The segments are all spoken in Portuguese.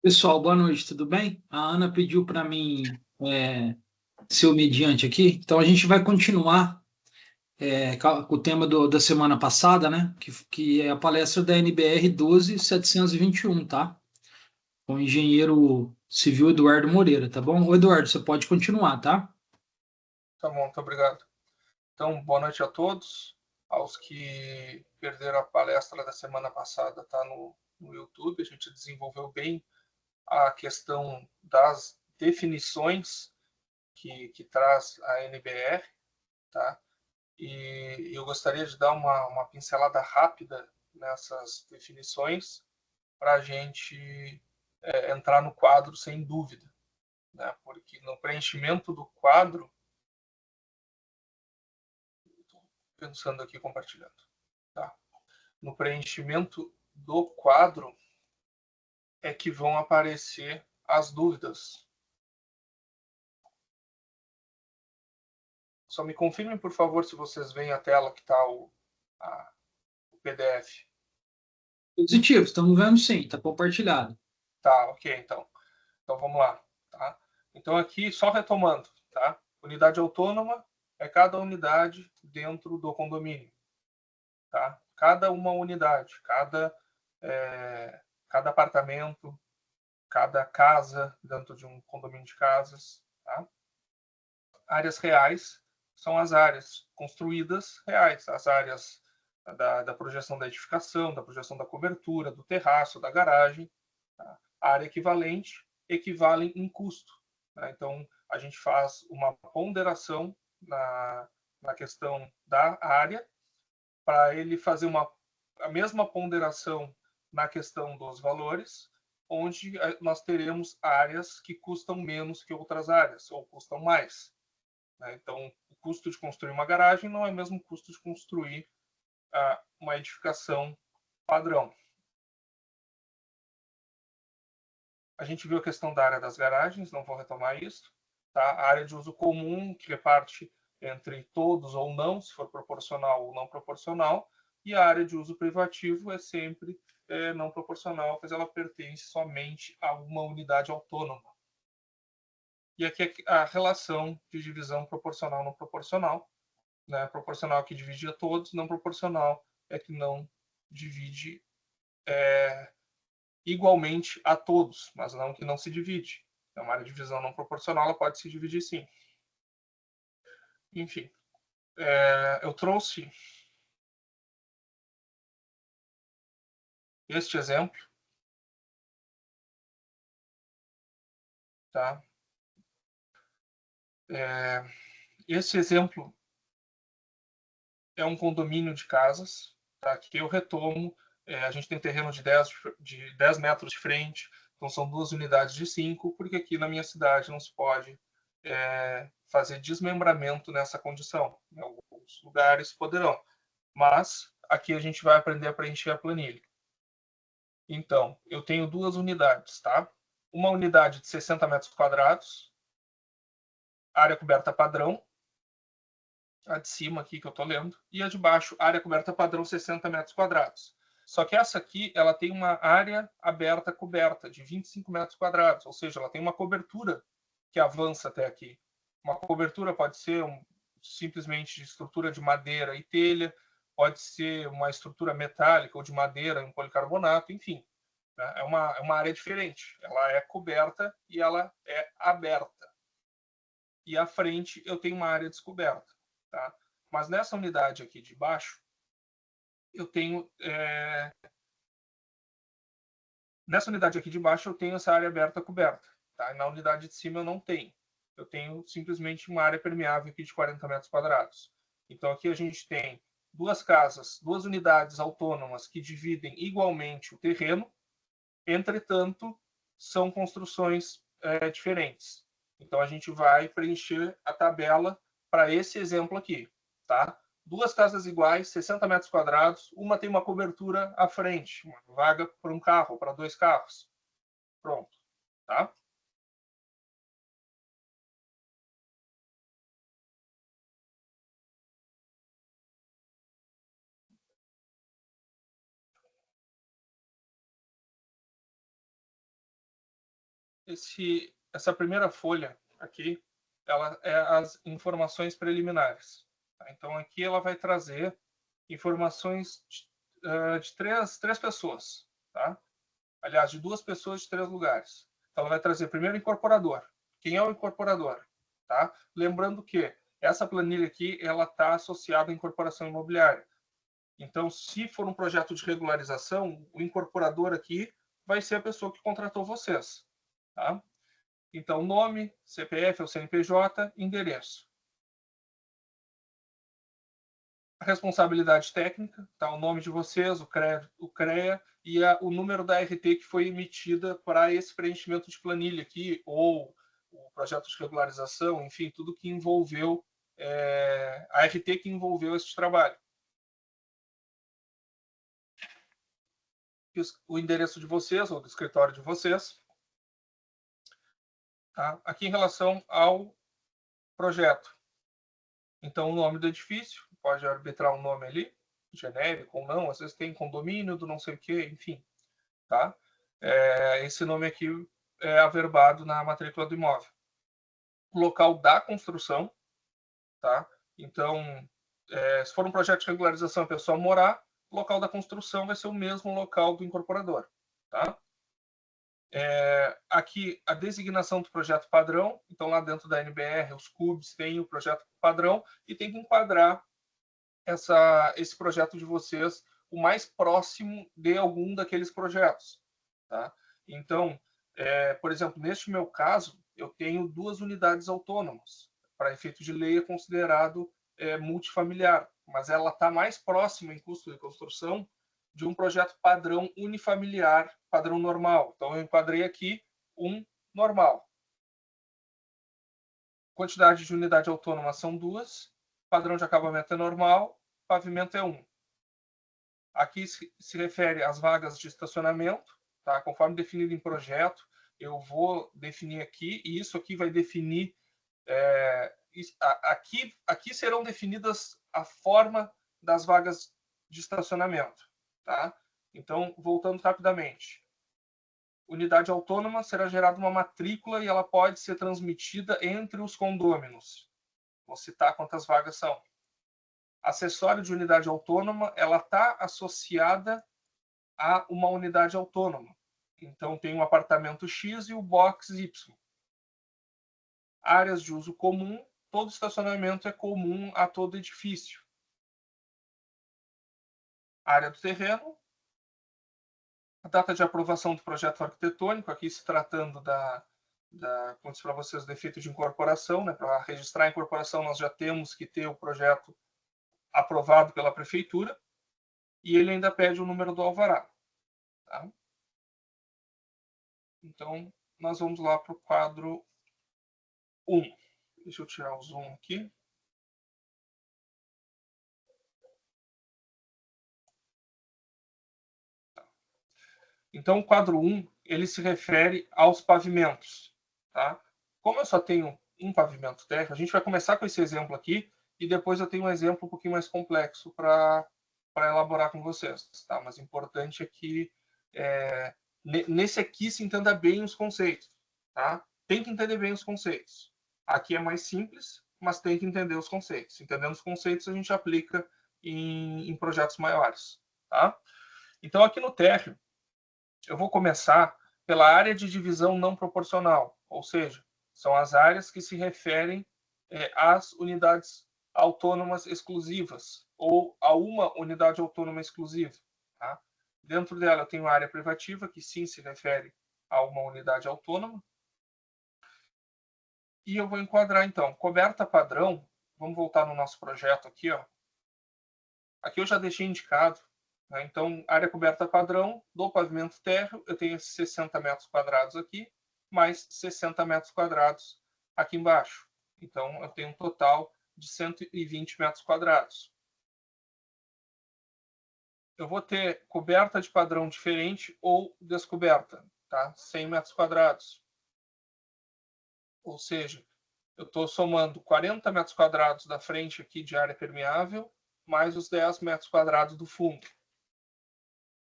Pessoal, boa noite, tudo bem? A Ana pediu para mim ser o mediante aqui, então a gente vai continuar com o tema da semana passada, né? Que é a palestra da NBR 12721, tá? Com o engenheiro civil Eduardo Moreira, tá bom? Ô, Eduardo, você pode continuar, tá? Tá bom, muito obrigado. Então, boa noite a todos. Aos que perderam a palestra da semana passada, tá no YouTube. A gente desenvolveu bem a questão das definições que traz a NBR, tá? E eu gostaria de dar uma pincelada rápida nessas definições para a gente entrar no quadro sem dúvida, né? Porque no preenchimento do quadro, pensando aqui compartilhando, tá? No preenchimento do quadro é que vão aparecer as dúvidas. Só me confirmem, por favor, se vocês veem a tela que está o PDF. Positivo, estamos vendo sim, está compartilhado. Tá, ok, então. Então vamos lá. Tá? Então aqui, só retomando, tá? Unidade autônoma é cada unidade dentro do condomínio. Tá? Cada uma unidade, cada apartamento, cada casa dentro de um condomínio de casas. Tá? Áreas reais são as áreas construídas reais, as áreas da projeção da edificação, da projeção da cobertura, do terraço, da garagem. Tá? A área equivalente equivale em custo. Tá? Então, a gente faz uma ponderação na questão da área para ele fazer a mesma ponderação na questão dos valores, onde nós teremos áreas que custam menos que outras áreas, ou custam mais. Então, o custo de construir uma garagem não é o mesmo custo de construir uma edificação padrão. A gente viu a questão da área das garagens, não vou retomar isso. Tá? A área de uso comum, que reparte entre todos ou não, se for proporcional ou não proporcional. E a área de uso privativo é sempre não proporcional, pois ela pertence somente a uma unidade autônoma. E aqui a relação de divisão proporcional não proporcional. Né? Proporcional que divide a todos, não proporcional é que não divide igualmente a todos, mas não que não se divide. É uma área de divisão não proporcional, ela pode se dividir sim. Enfim, eu trouxe este exemplo, tá? Este exemplo é um condomínio de casas, tá? Que eu retomo. A gente tem terreno de 10 metros de frente, então são duas unidades de 5, porque aqui na minha cidade não se pode fazer desmembramento nessa condição. Em alguns lugares poderão, mas aqui a gente vai aprender a preencher a planilha. Então, eu tenho duas unidades, tá? Uma unidade de 60 metros quadrados, área coberta padrão, a de cima aqui que eu estou lendo, e a de baixo, área coberta padrão 60 metros quadrados. Só que essa aqui, ela tem uma área aberta coberta de 25 metros quadrados, ou seja, ela tem uma cobertura que avança até aqui. Uma cobertura pode ser simplesmente de estrutura de madeira e telha, pode ser uma estrutura metálica ou de madeira em policarbonato, enfim. Né? É uma área diferente. Ela é coberta e ela é aberta. E à frente eu tenho uma área descoberta. Tá? Mas nessa unidade aqui de baixo, eu tenho. Nessa unidade aqui de baixo, eu tenho essa área aberta coberta. Tá? E na unidade de cima, eu não tenho. Eu tenho simplesmente uma área permeável aqui de 40 metros quadrados. Então, aqui a gente tem duas casas, duas unidades autônomas que dividem igualmente o terreno, entretanto, são construções diferentes. Então, a gente vai preencher a tabela para esse exemplo aqui. Tá? Duas casas iguais, 60 metros quadrados, uma tem uma cobertura à frente, uma vaga para um carro, para dois carros. Pronto. Tá? essa primeira folha aqui, ela é as informações preliminares. Tá? Então, aqui ela vai trazer informações de três pessoas. Tá? Aliás, de 2 pessoas de 3 lugares. Então, ela vai trazer primeiro o incorporador. Quem é o incorporador? Tá? Lembrando que essa planilha aqui ela está associada à incorporação imobiliária. Então, se for um projeto de regularização, o incorporador aqui vai ser a pessoa que contratou vocês. Tá? Então, nome, CPF ou CNPJ, endereço. A responsabilidade técnica, tá? O nome de vocês, o CREA e o número da RT que foi emitida para esse preenchimento de planilha aqui, ou o projeto de regularização, enfim, tudo que envolveu, a RT que envolveu esse trabalho. O endereço de vocês, ou do escritório de vocês. Tá? Aqui em relação ao projeto. Então, o nome do edifício, pode arbitrar um nome ali, genérico ou não, às vezes tem condomínio do não sei o quê, enfim. Tá? Esse nome aqui é averbado na matrícula do imóvel. O local da construção, tá? Então, se for um projeto de regularização a pessoa morar, o local da construção vai ser o mesmo local do incorporador. Tá? Aqui a designação do projeto padrão, então lá dentro da NBR, os CUBs tem o projeto padrão e tem que enquadrar esse projeto de vocês o mais próximo de algum daqueles projetos. Tá? Então, por exemplo, neste meu caso, eu tenho 2 unidades autônomas. Para efeito de lei é considerado multifamiliar, mas ela está mais próxima em custo de construção de um projeto padrão unifamiliar, padrão normal. Então, eu enquadrei aqui um normal. Quantidade de unidade autônoma são 2, padrão de acabamento é normal, pavimento é 1. Aqui se refere às vagas de estacionamento, tá? Conforme definido em projeto, eu vou definir aqui, e isso aqui vai definir. Aqui serão definidas a forma das vagas de estacionamento. Tá? Então, voltando rapidamente. Unidade autônoma será gerada uma matrícula e ela pode ser transmitida entre os condôminos. Vou citar quantas vagas são. Acessório de unidade autônoma, ela está associada a uma unidade autônoma. Então, tem o apartamento X e o box Y. Áreas de uso comum, todo estacionamento é comum a todo edifício. Área do terreno, a data de aprovação do projeto arquitetônico, aqui se tratando como disse para vocês, do efeito de incorporação, né? Para registrar a incorporação, nós já temos que ter o projeto aprovado pela prefeitura, e ele ainda pede o número do alvará. Tá? Então, nós vamos lá para o quadro 1. Deixa eu tirar o zoom aqui. Então, o quadro 1, ele se refere aos pavimentos. Tá? Como eu só tenho um pavimento térreo, a gente vai começar com esse exemplo aqui, e depois eu tenho um exemplo um pouquinho mais complexo para elaborar com vocês. Tá? Mas o importante é que nesse aqui se entenda bem os conceitos. Tá? Tem que entender bem os conceitos. Aqui é mais simples, mas tem que entender os conceitos. Entendendo os conceitos, a gente aplica em projetos maiores. Tá? Então, aqui no térreo, eu vou começar pela área de divisão não proporcional, ou seja, são as áreas que se referem às unidades autônomas exclusivas, ou a uma unidade autônoma exclusiva. Tá? Dentro dela eu tenho a área privativa, que sim se refere a uma unidade autônoma. E eu vou enquadrar, então, coberta padrão. Vamos voltar no nosso projeto aqui. Ó. Aqui eu já deixei indicado. Né? Então, área coberta padrão do pavimento térreo, eu tenho esses 60 metros quadrados aqui, mais 60 metros quadrados aqui embaixo. Então, eu tenho um total de 120 metros quadrados. Eu vou ter coberta de padrão diferente ou descoberta, tá? 100 metros quadrados. Ou seja, eu estou somando 40 metros quadrados da frente aqui de área permeável, mais os 10 metros quadrados do fundo.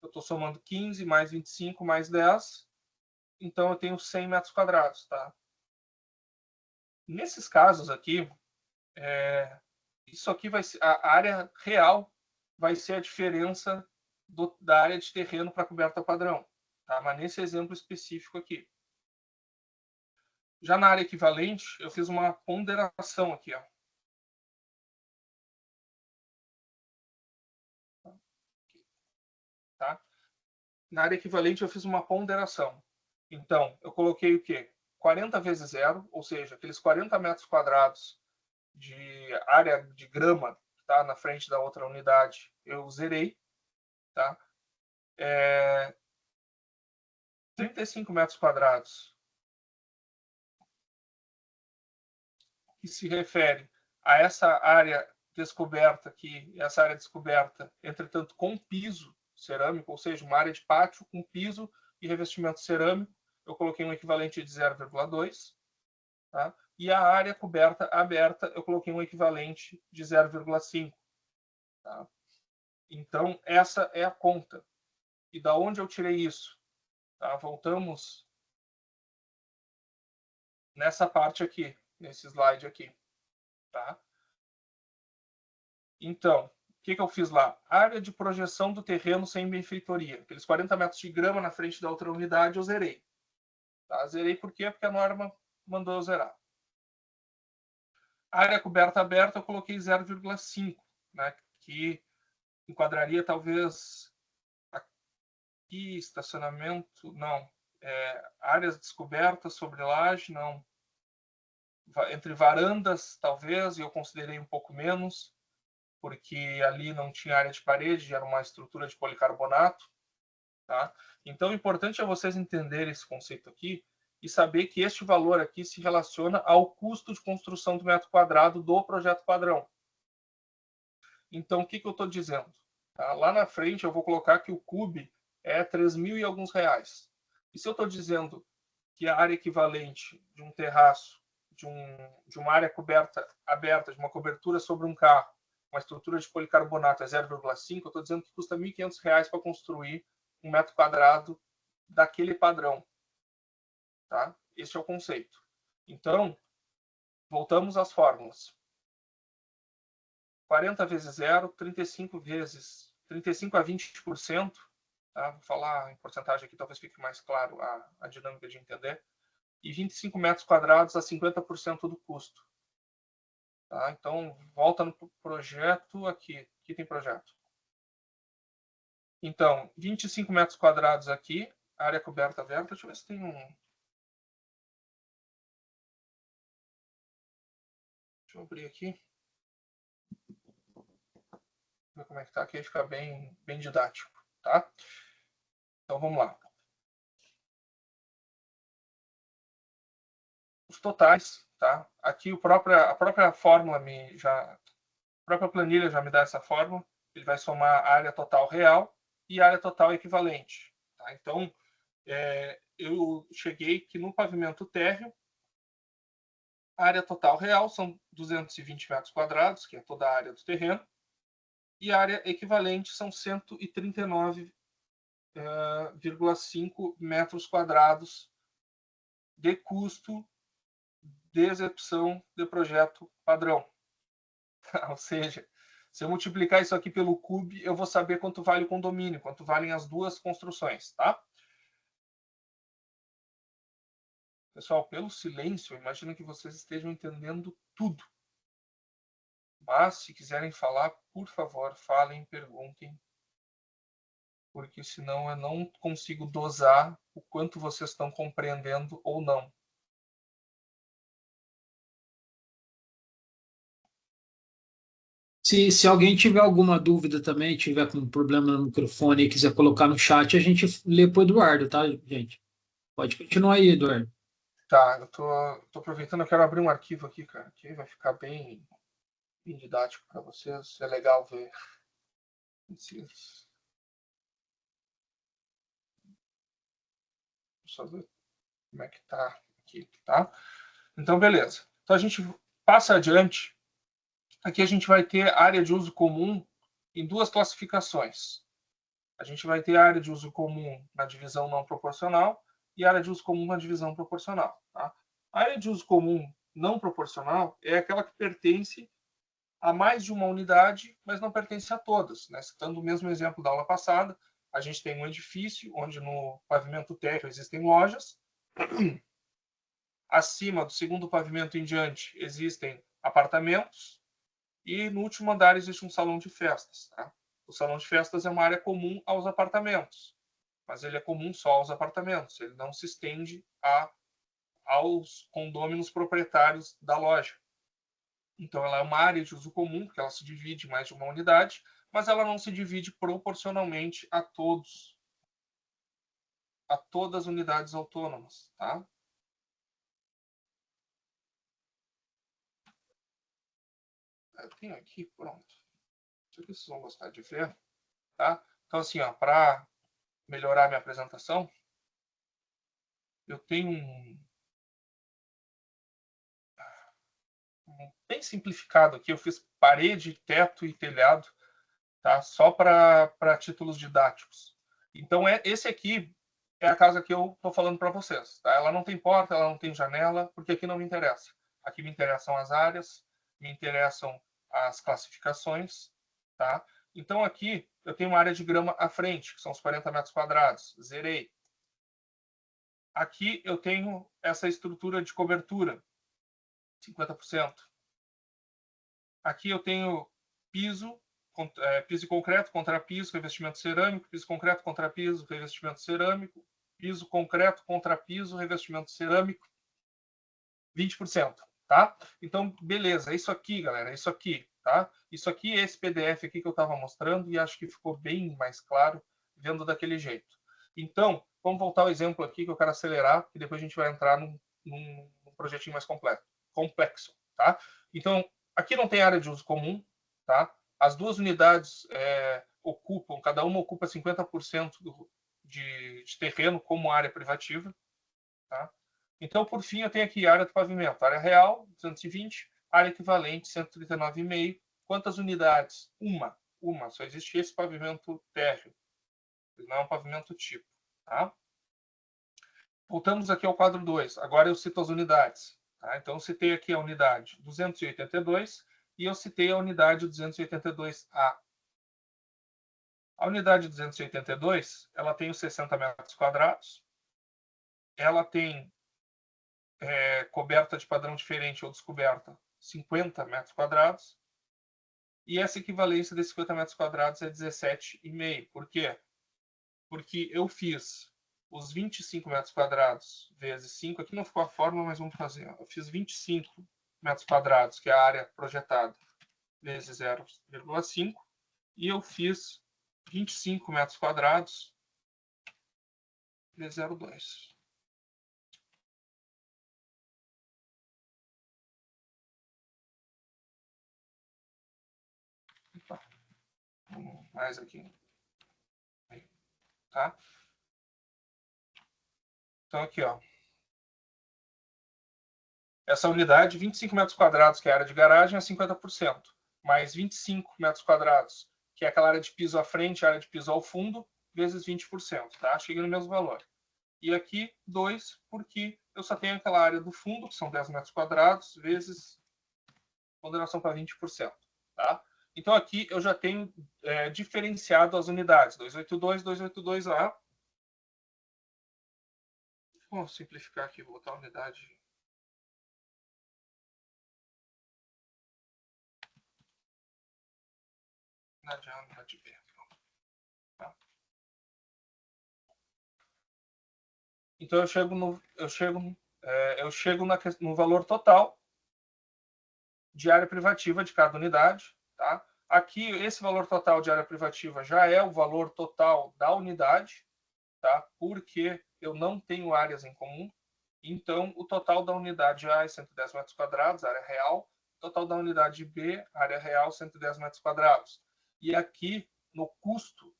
Eu estou somando 15 mais 25 mais 10, então eu tenho 100 metros quadrados, tá? Nesses casos aqui, isso aqui vai ser a área real, vai ser a diferença da área de terreno para a coberta padrão, tá? Mas nesse exemplo específico aqui. Já na área equivalente, eu fiz uma ponderação aqui, ó. Tá? Na área equivalente, eu fiz uma ponderação. Então, eu coloquei o quê? 40 vezes zero, ou seja, aqueles 40 metros quadrados de área de grama que está na frente da outra unidade, eu zerei. Tá? 35 metros quadrados, que se refere a essa área descoberta aqui, essa área descoberta, entretanto, com piso cerâmico, ou seja, uma área de pátio com piso e revestimento cerâmico, eu coloquei um equivalente de 0,2, tá? E a área coberta aberta, eu coloquei um equivalente de 0,5. Tá? Então, essa é a conta. E da onde eu tirei isso? Tá? Voltamos nessa parte aqui, nesse slide aqui. Tá? Então, o que eu fiz lá? Área de projeção do terreno sem benfeitoria. Aqueles 40 metros de grama na frente da outra unidade, eu zerei. Tá? Zerei por quê? Porque a norma mandou eu zerar. Área coberta aberta, eu coloquei 0,5, né? Que enquadraria talvez aqui, estacionamento, não. Áreas descobertas sobre laje, não. Entre varandas, talvez, e eu considerei um pouco menos, porque ali não tinha área de parede, era uma estrutura de policarbonato. Tá? Então, o importante é vocês entenderem esse conceito aqui e saber que este valor aqui se relaciona ao custo de construção do metro quadrado do projeto padrão. Então, o que eu estou dizendo? Tá? Lá na frente, eu vou colocar que o CUB é 3.000 e alguns reais. E se eu estou dizendo que a área equivalente de um terraço, de uma área coberta aberta, de uma cobertura sobre um carro, uma estrutura de policarbonato é 0,5, eu estou dizendo que custa R$ 1.500 para construir um metro quadrado daquele padrão. Tá? Esse é o conceito. Então, voltamos às fórmulas. 40 vezes 0, 35 vezes 35 a 20%. Tá? Vou falar em porcentagem aqui, talvez fique mais claro a dinâmica de entender. E 25 metros quadrados a 50% do custo. Tá? Então, volta no projeto aqui. Aqui tem projeto. Então, 25 metros quadrados aqui, área coberta aberta. Deixa eu ver se tem um... Deixa eu abrir aqui. Ver como é que tá, que aí fica bem didático. Tá? Então, vamos lá. Os totais, tá? Aqui a própria fórmula a própria planilha já me dá essa fórmula. Ele vai somar a área total real e a área total equivalente. Tá? Então, eu cheguei que no pavimento térreo, a área total real são 220 metros quadrados, que é toda a área do terreno, e a área equivalente são 139,5 metros quadrados de custo de execução de projeto padrão. Ou seja, se eu multiplicar isso aqui pelo CUB, eu vou saber quanto vale o condomínio, quanto valem as duas construções, tá? Pessoal, pelo silêncio, eu imagino que vocês estejam entendendo tudo. Mas, se quiserem falar, por favor, falem, perguntem, porque senão eu não consigo dosar o quanto vocês estão compreendendo ou não. Se alguém tiver alguma dúvida também, tiver com problema no microfone e quiser colocar no chat, a gente lê para o Eduardo, tá, gente? Pode continuar aí, Eduardo. Tá, eu tô aproveitando, eu quero abrir um arquivo aqui, cara, que vai ficar bem didático para vocês. É legal ver. Só ver como é que tá aqui, tá? Então, beleza. Então, a gente passa adiante. Aqui a gente vai ter área de uso comum em duas classificações. A gente vai ter a área de uso comum na divisão não proporcional e área de uso comum na divisão proporcional. Tá? A área de uso comum não proporcional é aquela que pertence a mais de uma unidade, mas não pertence a todas. Né? Citando o mesmo exemplo da aula passada, a gente tem um edifício onde no pavimento térreo existem lojas, acima do segundo pavimento em diante existem apartamentos, e no último andar existe um salão de festas. Tá? O salão de festas é uma área comum aos apartamentos, mas ele é comum só aos apartamentos, ele não se estende aos condôminos proprietários da loja. Então, ela é uma área de uso comum, porque ela se divide em mais de uma unidade, mas ela não se divide proporcionalmente a todas as unidades autônomas. Tá? Eu tenho aqui, pronto. Isso aqui vocês vão gostar de ver. Tá? Então, assim, para melhorar minha apresentação, eu tenho bem simplificado aqui. Eu fiz parede, teto e telhado, tá? Só para títulos didáticos. Então, esse aqui é a casa que eu estou falando para vocês. Tá? Ela não tem porta, ela não tem janela, porque aqui não me interessa. Aqui me interessam as áreas, me interessam as classificações. Tá? Então, aqui eu tenho uma área de grama à frente, que são os 40 metros quadrados. Zerei. Aqui eu tenho essa estrutura de cobertura, 50%. Aqui eu tenho piso, piso e concreto, contrapiso, revestimento cerâmico, piso concreto, contrapiso, revestimento cerâmico, piso concreto, contrapiso, revestimento cerâmico, 20%, tá? Então, beleza, é isso aqui, galera, é isso aqui, tá? Isso aqui é esse PDF aqui que eu estava mostrando e acho que ficou bem mais claro vendo daquele jeito. Então, vamos voltar ao exemplo aqui que eu quero acelerar e depois a gente vai entrar num projetinho mais complexo, tá? Então, aqui não tem área de uso comum, tá? As duas unidades ocupam, cada uma ocupa 50% de terreno como área privativa, tá? Então, por fim, eu tenho aqui área do pavimento, área real, 220, área equivalente, 139,5. Quantas unidades? Uma. Só existe esse pavimento térreo. Não é um pavimento tipo, tá? Voltamos aqui ao quadro 2. Agora eu cito as unidades. Tá? Então, eu citei aqui a unidade 282 e eu citei a unidade 282A. A unidade 282, ela tem os 60 metros quadrados, ela tem coberta de padrão diferente ou descoberta 50 metros quadrados, e essa equivalência de 50 metros quadrados é 17,5. Por quê? Porque eu fiz os 25 metros quadrados vezes 5, aqui não ficou a fórmula, mas vamos fazer. Eu fiz 25 metros quadrados, que é a área projetada, vezes 0,5, e eu fiz 25 metros quadrados vezes 0,2. Mais aqui. Tá? Então, aqui, ó. Essa unidade, 25 metros quadrados, que é a área de garagem, é 50%. Mais 25 metros quadrados, que é aquela área de piso à frente, área de piso ao fundo, vezes 20%. Tá? Chega no mesmo valor. E aqui, 2, porque eu só tenho aquela área do fundo, que são 10 metros quadrados, vezes ponderação para 20%. Tá? Então, aqui eu já tenho diferenciado as unidades. 282, 282A. Vou simplificar aqui, vou botar a unidade. Unidade A, unidade B. Tá? Então, eu chego no valor total de área privativa de cada unidade. Tá? Aqui, esse valor total de área privativa já é o valor total da unidade, tá? Porque eu não tenho áreas em comum. Então, o total da unidade A é 110 metros quadrados, área real. O total da unidade B, área real, 110 metros quadrados. E aqui, no custo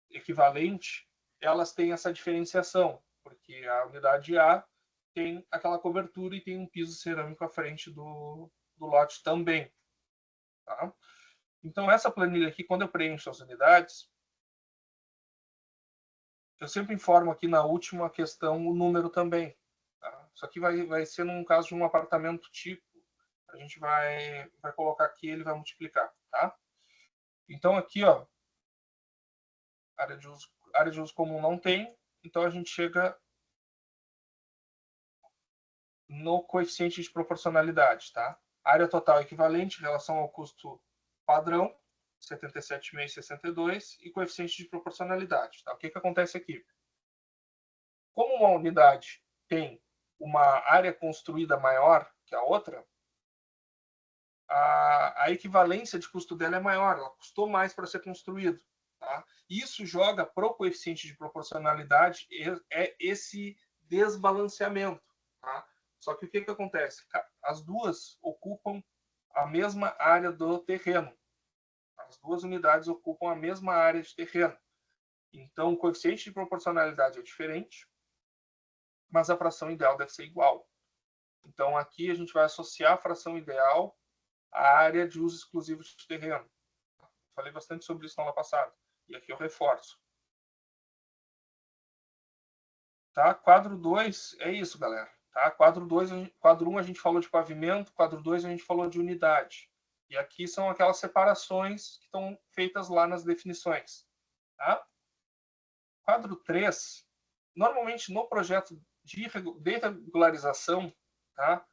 equivalente, elas têm essa diferenciação, porque a unidade A tem aquela cobertura e tem um piso cerâmico à frente do lote também. Tá? Então, essa planilha aqui, quando eu preencho as unidades, eu sempre informo aqui na última questão o número também. Tá? Isso aqui vai ser num caso de um apartamento tipo. A gente vai colocar aqui, ele vai multiplicar. Tá? Então aqui, ó, área de uso comum não tem, então a gente chega no coeficiente de proporcionalidade. Tá? Área total equivalente em relação ao custo padrão, 77,562, e coeficiente de proporcionalidade. Tá? O que acontece aqui? Como uma unidade tem uma área construída maior que a outra, a equivalência de custo dela é maior, ela custou mais para ser construído. Tá? Isso joga para o coeficiente de proporcionalidade esse desbalanceamento. Tá? Só que o que acontece? As duas ocupam a mesma área do terreno. As duas unidades ocupam a mesma área de terreno. Então, o coeficiente de proporcionalidade é diferente, mas a fração ideal deve ser igual. Então, aqui a gente vai associar a fração ideal à área de uso exclusivo de terreno. Falei bastante sobre isso na aula passada. E aqui eu reforço. Tá? Quadro 2 é isso, galera. Tá? Quadro 1 a gente falou de pavimento, quadro 2 a gente falou de unidade. E aqui são aquelas separações que estão feitas lá nas definições. Tá? Quadro 3, normalmente no projeto de regularização, tá?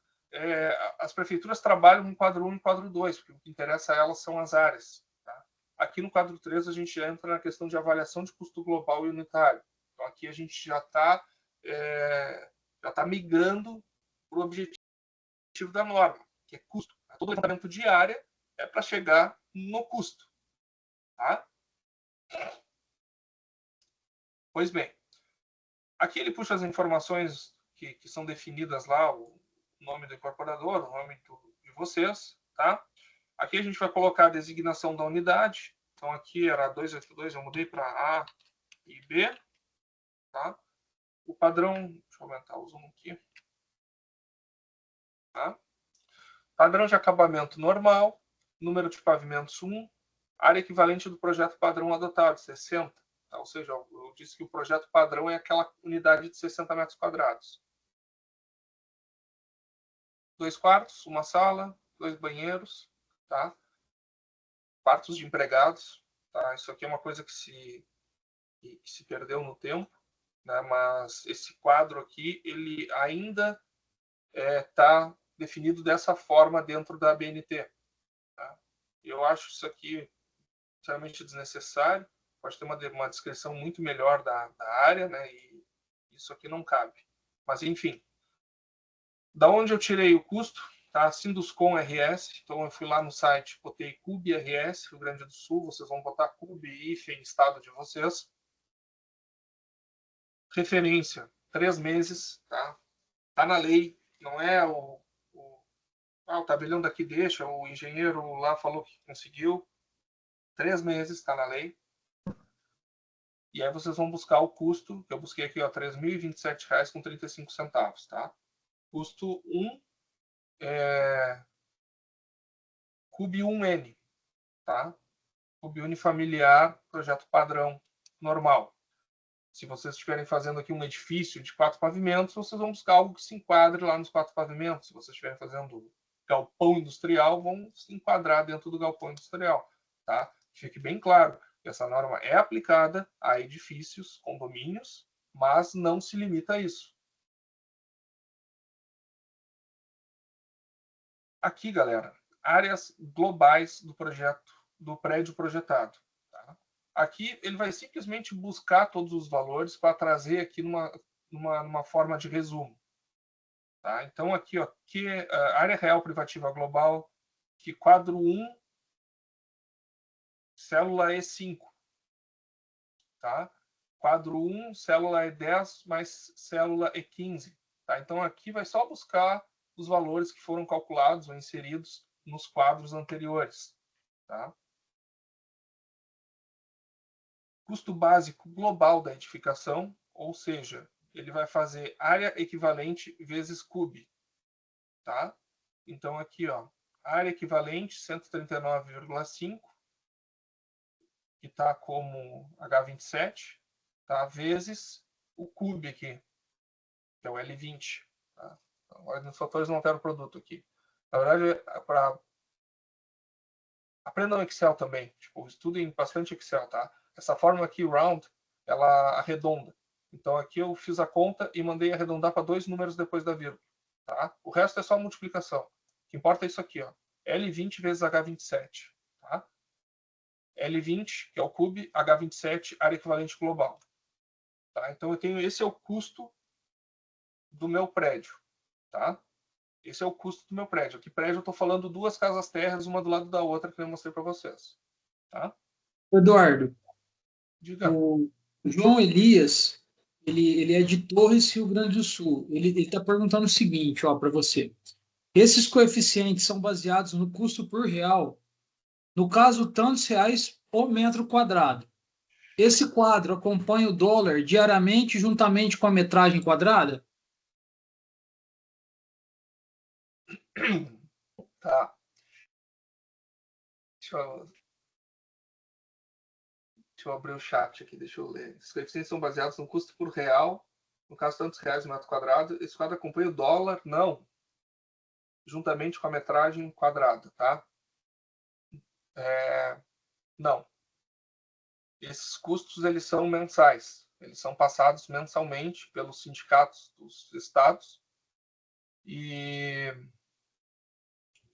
As prefeituras trabalham no quadro 1 e quadro 2, porque o que interessa a elas são as áreas. Tá? Aqui no quadro 3 a gente entra na questão de avaliação de custo global e unitário. Então aqui a gente já tá migrando para o objetivo da norma, que é custo. Todo levantamento de área é para chegar no custo. Tá? Pois bem, aqui ele puxa as informações que são definidas lá, o nome do incorporador, o nome de vocês, tá? Aqui a gente vai colocar a designação da unidade. Então aqui era 282, eu mudei para A e B, tá? O padrão, deixa eu aumentar o zoom aqui, tá? Padrão de acabamento normal, número de pavimentos 1, área equivalente do projeto padrão adotado, 60. Tá? Ou seja, eu disse que o projeto padrão é aquela unidade de 60 metros quadrados. 2 quartos, uma sala, 2 banheiros, tá? Quartos de empregados, tá? Isso aqui é uma coisa que se perdeu no tempo, né? Mas esse quadro aqui, ele ainda está definido dessa forma dentro da BNT. Tá? Eu acho isso aqui extremamente desnecessário, pode ter uma descrição muito melhor da área, né? E isso aqui não cabe. Mas, enfim, da onde eu tirei o custo? Tá? Sinduscom RS, então eu fui lá no site, botei CUB RS, Rio Grande do Sul, vocês vão botar CUB IFE, estado de vocês. Referência, 3 meses, tá? Tá na lei, não é o tabelião daqui deixa, o engenheiro lá falou que conseguiu. 3 meses, tá na lei. E aí vocês vão buscar o custo, que eu busquei aqui, ó, R$ 3.027,35, tá? Custo 1, CUB 1N, tá? CUB unifamiliar, projeto padrão normal. Se vocês estiverem fazendo aqui um edifício de 4 pavimentos, vocês vão buscar algo que se enquadre lá nos 4 pavimentos. Se vocês estiverem fazendo galpão industrial, vão se enquadrar dentro do galpão industrial. Tá? Fique bem claro que essa norma é aplicada a edifícios, condomínios, mas não se limita a isso. Aqui, galera, áreas globais do projeto, do prédio projetado. Tá? Aqui ele vai simplesmente buscar todos os valores para trazer aqui numa forma de resumo. Tá? Então aqui, ó, que área real privativa global, que quadro 1, célula E5. Tá? Quadro 1, célula E10 mais célula E15. Tá? Então aqui vai só buscar os valores que foram calculados ou inseridos nos quadros anteriores. Tá? Custo básico global da edificação, ou seja, ele vai fazer área equivalente vezes CUB. Tá? Então, aqui, ó, área equivalente 139,5, que está como H27, tá? Vezes o cube aqui, que é o L20. Tá? Então, ordem dos fatores não altera o produto aqui. Na verdade, aprendam Excel também. Tipo, estudem bastante Excel, tá? Essa fórmula aqui, round, ela arredonda. Então aqui eu fiz a conta e mandei arredondar para 2 números depois da vírgula. Tá? O resto é só multiplicação. O que importa é isso aqui, ó. L20 vezes H27. Tá? L20, que é o cube, H27, área equivalente global. Tá? Então eu tenho, esse é o custo do meu prédio. Tá? Esse é o custo do meu prédio. Aqui prédio eu estou falando 2 casas térreas, uma do lado da outra, que eu mostrei para vocês. Tá? Eduardo, Diga. o João Elias, ele é de Torres, Rio Grande do Sul. Ele está perguntando o seguinte, ó, para você. Esses coeficientes são baseados no custo por real, no caso, tantos reais por metro quadrado. Esse quadro acompanha o dólar diariamente juntamente com a metragem quadrada? Tá. Deixa eu abrir o chat aqui, deixa eu ler. Os coeficientes são baseados no custo por real, no caso, tantos reais no metro quadrado. Esse quadro acompanha o dólar? Não. Juntamente com a metragem quadrada, tá? Não. Esses custos, eles são mensais. Eles são passados mensalmente pelos sindicatos dos estados. E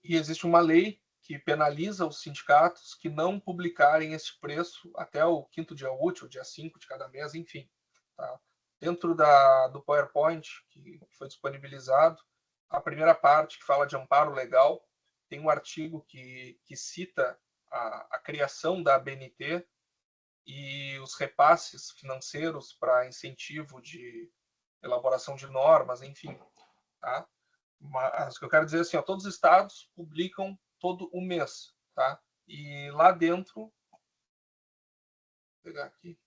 existe uma lei que penaliza os sindicatos que não publicarem esse preço até o 5º dia útil, dia 5 de cada mês, enfim. Tá? Dentro do PowerPoint que foi disponibilizado, a primeira parte, que fala de amparo legal, tem um artigo que cita a criação da ABNT e os repasses financeiros para incentivo de elaboração de normas, enfim. Tá? Mas o que eu quero dizer é assim, ó, todos os estados publicam todo o mês, tá? E lá dentro, vou pegar aqui.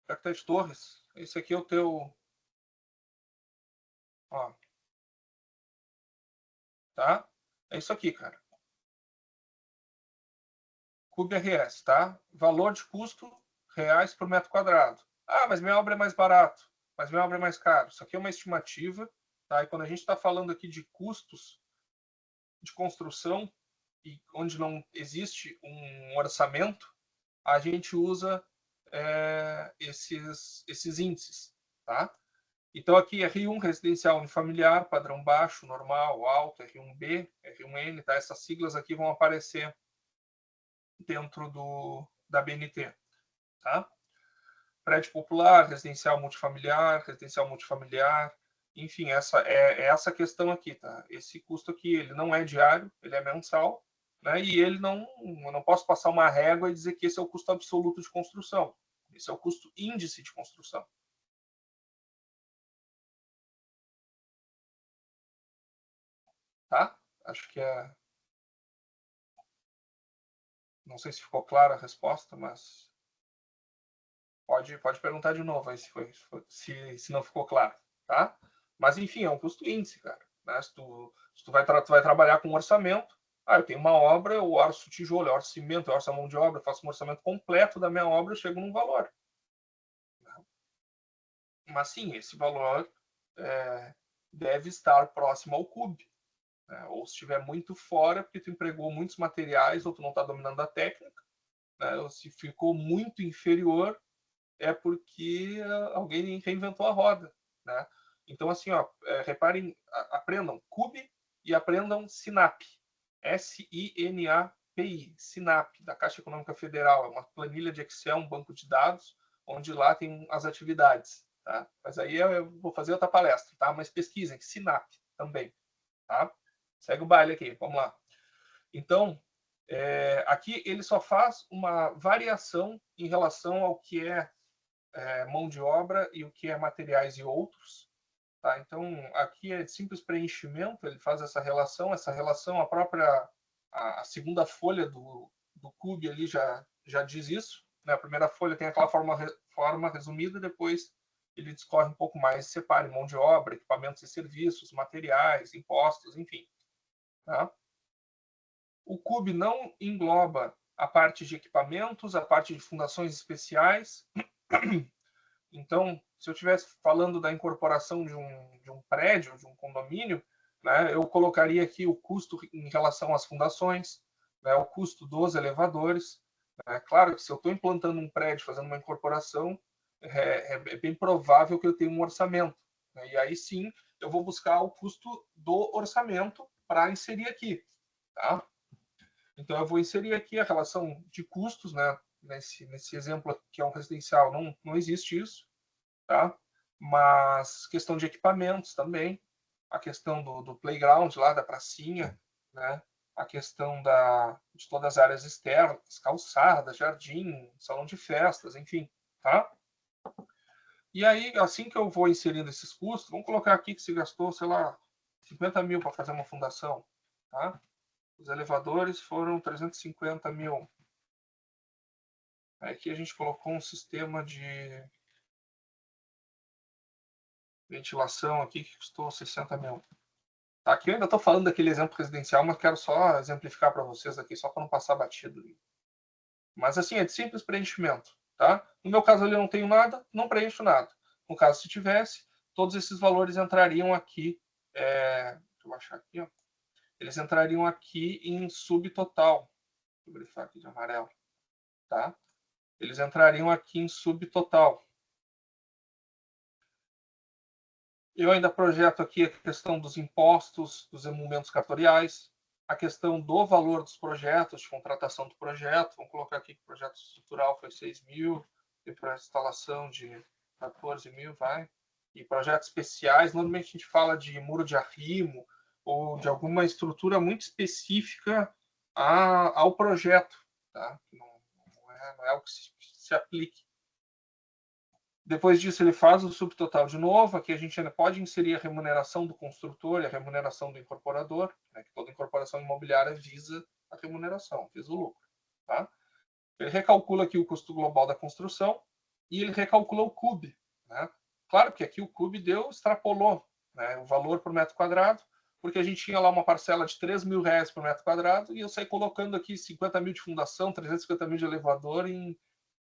Cactas Torres, esse aqui é o teu, ó, tá? É isso aqui, cara. CubRS, tá? Valor de custo reais por metro quadrado. Ah, mas minha obra é mais barato, mas minha obra é mais caro. Isso aqui é uma estimativa, tá? E quando a gente está falando aqui de custos de construção e onde não existe um orçamento, a gente usa esses índices, tá? Então aqui R1 residencial unifamiliar, padrão baixo, normal, alto, R1B, R1N, tá? Essas siglas aqui vão aparecer dentro da BNT, tá? Prédio popular, residencial multifamiliar, enfim, essa é essa questão aqui, tá? Esse custo aqui, ele não é diário, ele é mensal, né? E ele eu não posso passar uma régua e dizer que esse é o custo absoluto de construção. Esse é o custo índice de construção. Tá? Acho que é. Não sei se ficou clara a resposta, mas pode perguntar de novo aí se não ficou claro, tá? Mas enfim, é um custo índice, cara. Né? Se tu vai trabalhar com um orçamento, eu tenho uma obra, eu orço tijolo, eu orço cimento, eu orço a mão de obra, eu faço um orçamento completo da minha obra, eu chego num valor. Mas sim, esse valor deve estar próximo ao cube. Né? Ou se estiver muito fora, porque tu empregou muitos materiais ou tu não está dominando a técnica, né? Ou se ficou muito inferior, é porque alguém reinventou a roda, né? Então, assim, ó, reparem, aprendam CUBE e aprendam SINAP. SINAPI, SINAP, da Caixa Econômica Federal. É uma planilha de Excel, um banco de dados, onde lá tem as atividades, tá? Mas aí eu vou fazer outra palestra, tá? Mas pesquisem, SINAP também, tá? Segue o baile aqui, vamos lá. Então, aqui ele só faz uma variação em relação ao que é mão de obra e o que é materiais e outros. Tá? Então, aqui é simples preenchimento, ele faz essa relação a própria a segunda folha do CUBE ali já diz isso. Né? A primeira folha tem aquela forma resumida, depois ele discorre um pouco mais, separa mão de obra, equipamentos e serviços, materiais, impostos, enfim. Tá? O CUBE não engloba a parte de equipamentos, a parte de fundações especiais. Então, se eu estivesse falando da incorporação de um prédio, de um condomínio, né, eu colocaria aqui o custo em relação às fundações, né, o custo dos elevadores. Né. Claro que se eu estou implantando um prédio, fazendo uma incorporação, é bem provável que eu tenha um orçamento. Né, e aí sim, eu vou buscar o custo do orçamento para inserir aqui. Tá? Então, eu vou inserir aqui a relação de custos, né? Nesse exemplo aqui, que é um residencial, não existe isso, tá? Mas questão de equipamentos também, a questão do playground lá, da pracinha, né? A questão de todas as áreas externas, calçada, jardim, salão de festas, enfim, tá? E aí, assim que eu vou inserindo esses custos, vamos colocar aqui que se gastou, sei lá, 50 mil para fazer uma fundação, tá? Os elevadores foram 350 mil. Aqui a gente colocou um sistema de ventilação aqui que custou 60 mil. Tá, aqui eu ainda estou falando daquele exemplo residencial, mas quero só exemplificar para vocês aqui, só para não passar batido. Mas assim, é de simples preenchimento. Tá? No meu caso ali eu não tenho nada, não preencho nada. No caso, se tivesse, todos esses valores entrariam aqui. Deixa eu baixar aqui. Ó. Eles entrariam aqui em subtotal. Deixa eu grifar aqui de amarelo. Tá? Eles entrariam aqui em subtotal. Eu ainda projeto aqui a questão dos impostos, dos emolumentos cartoriais, a questão do valor dos projetos, de contratação do projeto. Vamos colocar aqui que o projeto estrutural foi 6 mil, e para a instalação de 14 mil, vai. E projetos especiais, normalmente a gente fala de muro de arrimo ou de alguma estrutura muito específica ao projeto. Tá? Não é algo que se aplique. Depois disso, ele faz o subtotal de novo. Aqui a gente ainda pode inserir a remuneração do construtor e a remuneração do incorporador, né, que toda incorporação imobiliária visa a remuneração, visa o lucro. Tá? Ele recalcula aqui o custo global da construção e ele recalcula o CUB. Né? Claro que aqui o CUB extrapolou, né, o valor por metro quadrado, porque a gente tinha lá uma parcela de 3 mil reais por metro quadrado e eu saí colocando aqui 50 mil de fundação, 350 mil de elevador em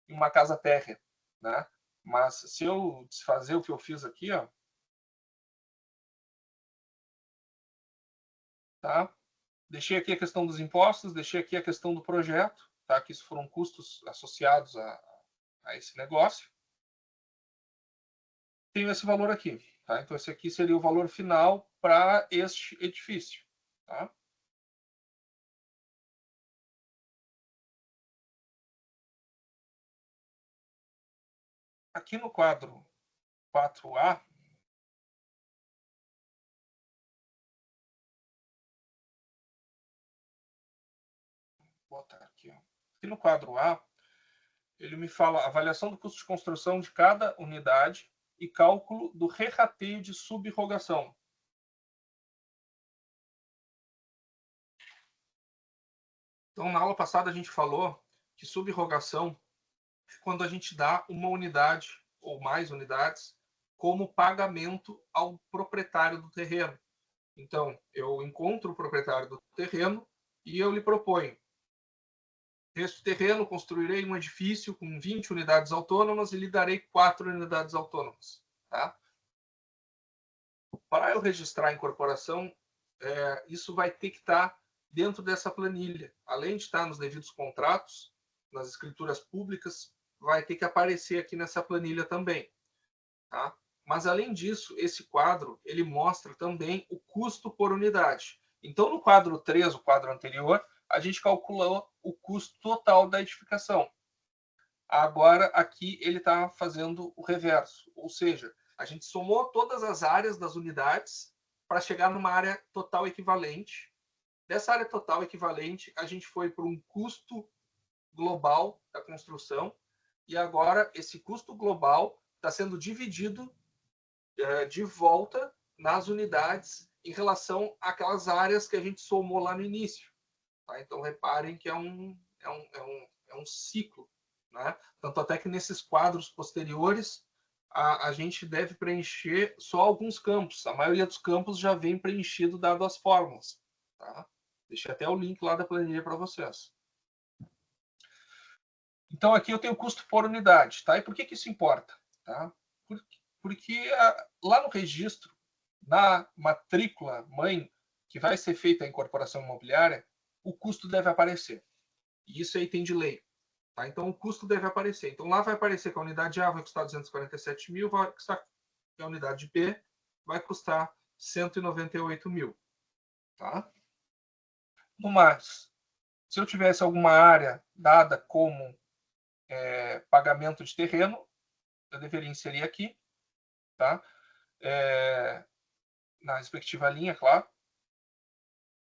uma casa térrea. Né? Mas se eu desfazer o que eu fiz aqui, ó, tá? Deixei aqui a questão dos impostos, deixei aqui a questão do projeto, tá? Que isso foram custos associados a esse negócio. Tenho esse valor aqui, tá? Então esse aqui seria o valor final para este edifício, tá? Aqui no quadro 4A, vou botar aqui, ó. Aqui no quadro A, ele me fala avaliação do custo de construção de cada unidade e cálculo do regateio de subrogação. Então, na aula passada, a gente falou que subrogação é quando a gente dá uma unidade ou mais unidades como pagamento ao proprietário do terreno. Então, eu encontro o proprietário do terreno e eu lhe proponho: este terreno construirei um edifício com 20 unidades autônomas e lhe darei 4 unidades autônomas. Tá? Para eu registrar a incorporação, isso vai ter que estar dentro dessa planilha. Além de estar nos devidos contratos, nas escrituras públicas, vai ter que aparecer aqui nessa planilha também. Tá? Mas, além disso, esse quadro ele mostra também o custo por unidade. Então, no quadro 3, o quadro anterior, a gente calculou o custo total da edificação. Agora, aqui, ele está fazendo o reverso. Ou seja, a gente somou todas as áreas das unidades para chegar numa área total equivalente. Dessa área total equivalente, a gente foi para um custo global da construção e agora esse custo global está sendo dividido de volta nas unidades em relação àquelas áreas que a gente somou lá no início. Tá? Então, reparem que é um ciclo. Né? Tanto até que nesses quadros posteriores, a gente deve preencher só alguns campos. A maioria dos campos já vem preenchido dado as fórmulas. Tá? Deixei até o link lá da planilha para vocês. Então, aqui eu tenho custo por unidade. Tá? E por que isso importa? Tá? Porque lá no registro, na matrícula mãe, que vai ser feita a incorporação imobiliária, o custo deve aparecer. E isso é item de lei. Tá? Então, o custo deve aparecer. Então, lá vai aparecer que a unidade A vai custar 247 mil, vai custar, a unidade B vai custar 198 mil. Tá? No mais, se eu tivesse alguma área dada como pagamento de terreno, eu deveria inserir aqui, tá? Na respectiva linha, claro.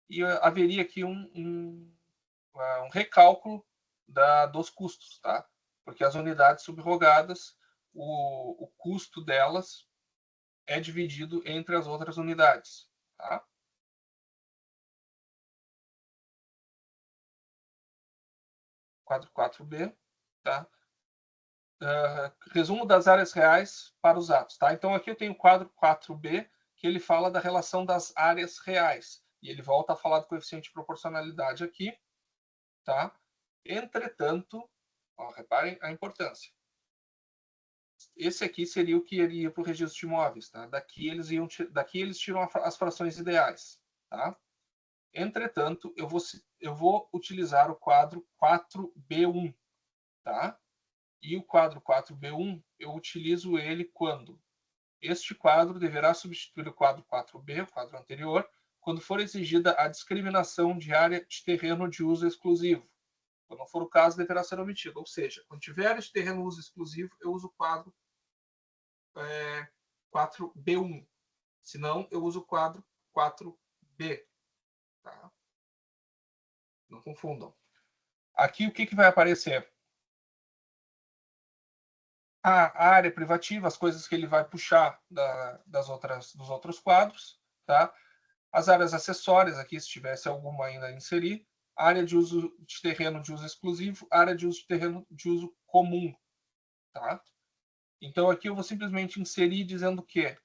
E haveria aqui um recálculo dos custos, tá? Porque as unidades subrogadas, o custo delas é dividido entre as outras unidades, tá? Quadro 4B, tá? Resumo das áreas reais para os atos, tá? Então aqui eu tenho o quadro 4B, que ele fala da relação das áreas reais. E ele volta a falar do coeficiente de proporcionalidade aqui, tá? Entretanto, ó, reparem a importância. Esse aqui seria o que iria para o registro de imóveis, tá? Daqui eles tiram as frações ideais, tá? Entretanto, eu vou utilizar o quadro 4B1, tá? E o quadro 4B1, eu utilizo ele quando este quadro deverá substituir o quadro 4B, o quadro anterior, quando for exigida a discriminação de área de terreno de uso exclusivo. Quando não for o caso, deverá ser omitido. Ou seja, quando tiver área de terreno de uso exclusivo, eu uso o quadro 4B1. Se não, eu uso o quadro 4B. Tá? Não confundam. Aqui o que vai aparecer? A área privativa, as coisas que ele vai puxar dos outros quadros, tá? As áreas acessórias, aqui se tivesse alguma ainda a inserir, área de uso de terreno de uso exclusivo, área de uso de terreno de uso comum, tá? Então aqui eu vou simplesmente inserir dizendo que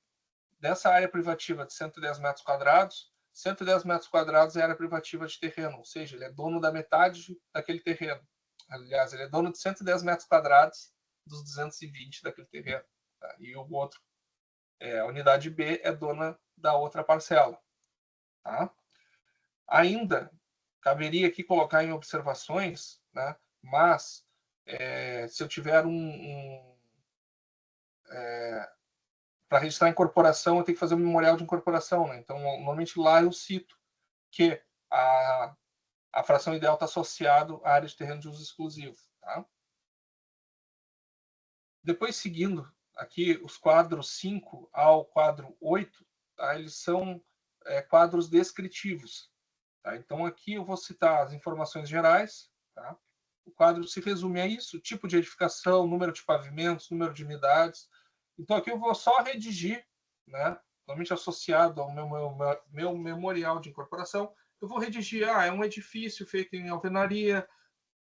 dessa área privativa de 110 metros quadrados, 110 metros quadrados é área privativa de terreno, ou seja, ele é dono da metade daquele terreno. Aliás, ele é dono de 110 metros quadrados dos 220 daquele terreno. Tá? E o outro, a unidade B, é dona da outra parcela. Tá? Ainda caberia aqui colocar em observações, né? Mas se eu tiver para registrar a incorporação, eu tenho que fazer um memorial de incorporação. Né? Então, normalmente lá eu cito que a fração ideal está associada à área de terreno de uso exclusivo. Tá? Depois, seguindo aqui, os quadros 5 ao quadro 8, tá? Eles são quadros descritivos. Tá? Então, aqui eu vou citar as informações gerais. Tá? O quadro se resume a isso: tipo de edificação, número de pavimentos, número de unidades. Então, aqui eu vou só redigir, né? Normalmente associado ao meu memorial de incorporação, eu vou redigir, é um edifício feito em alvenaria,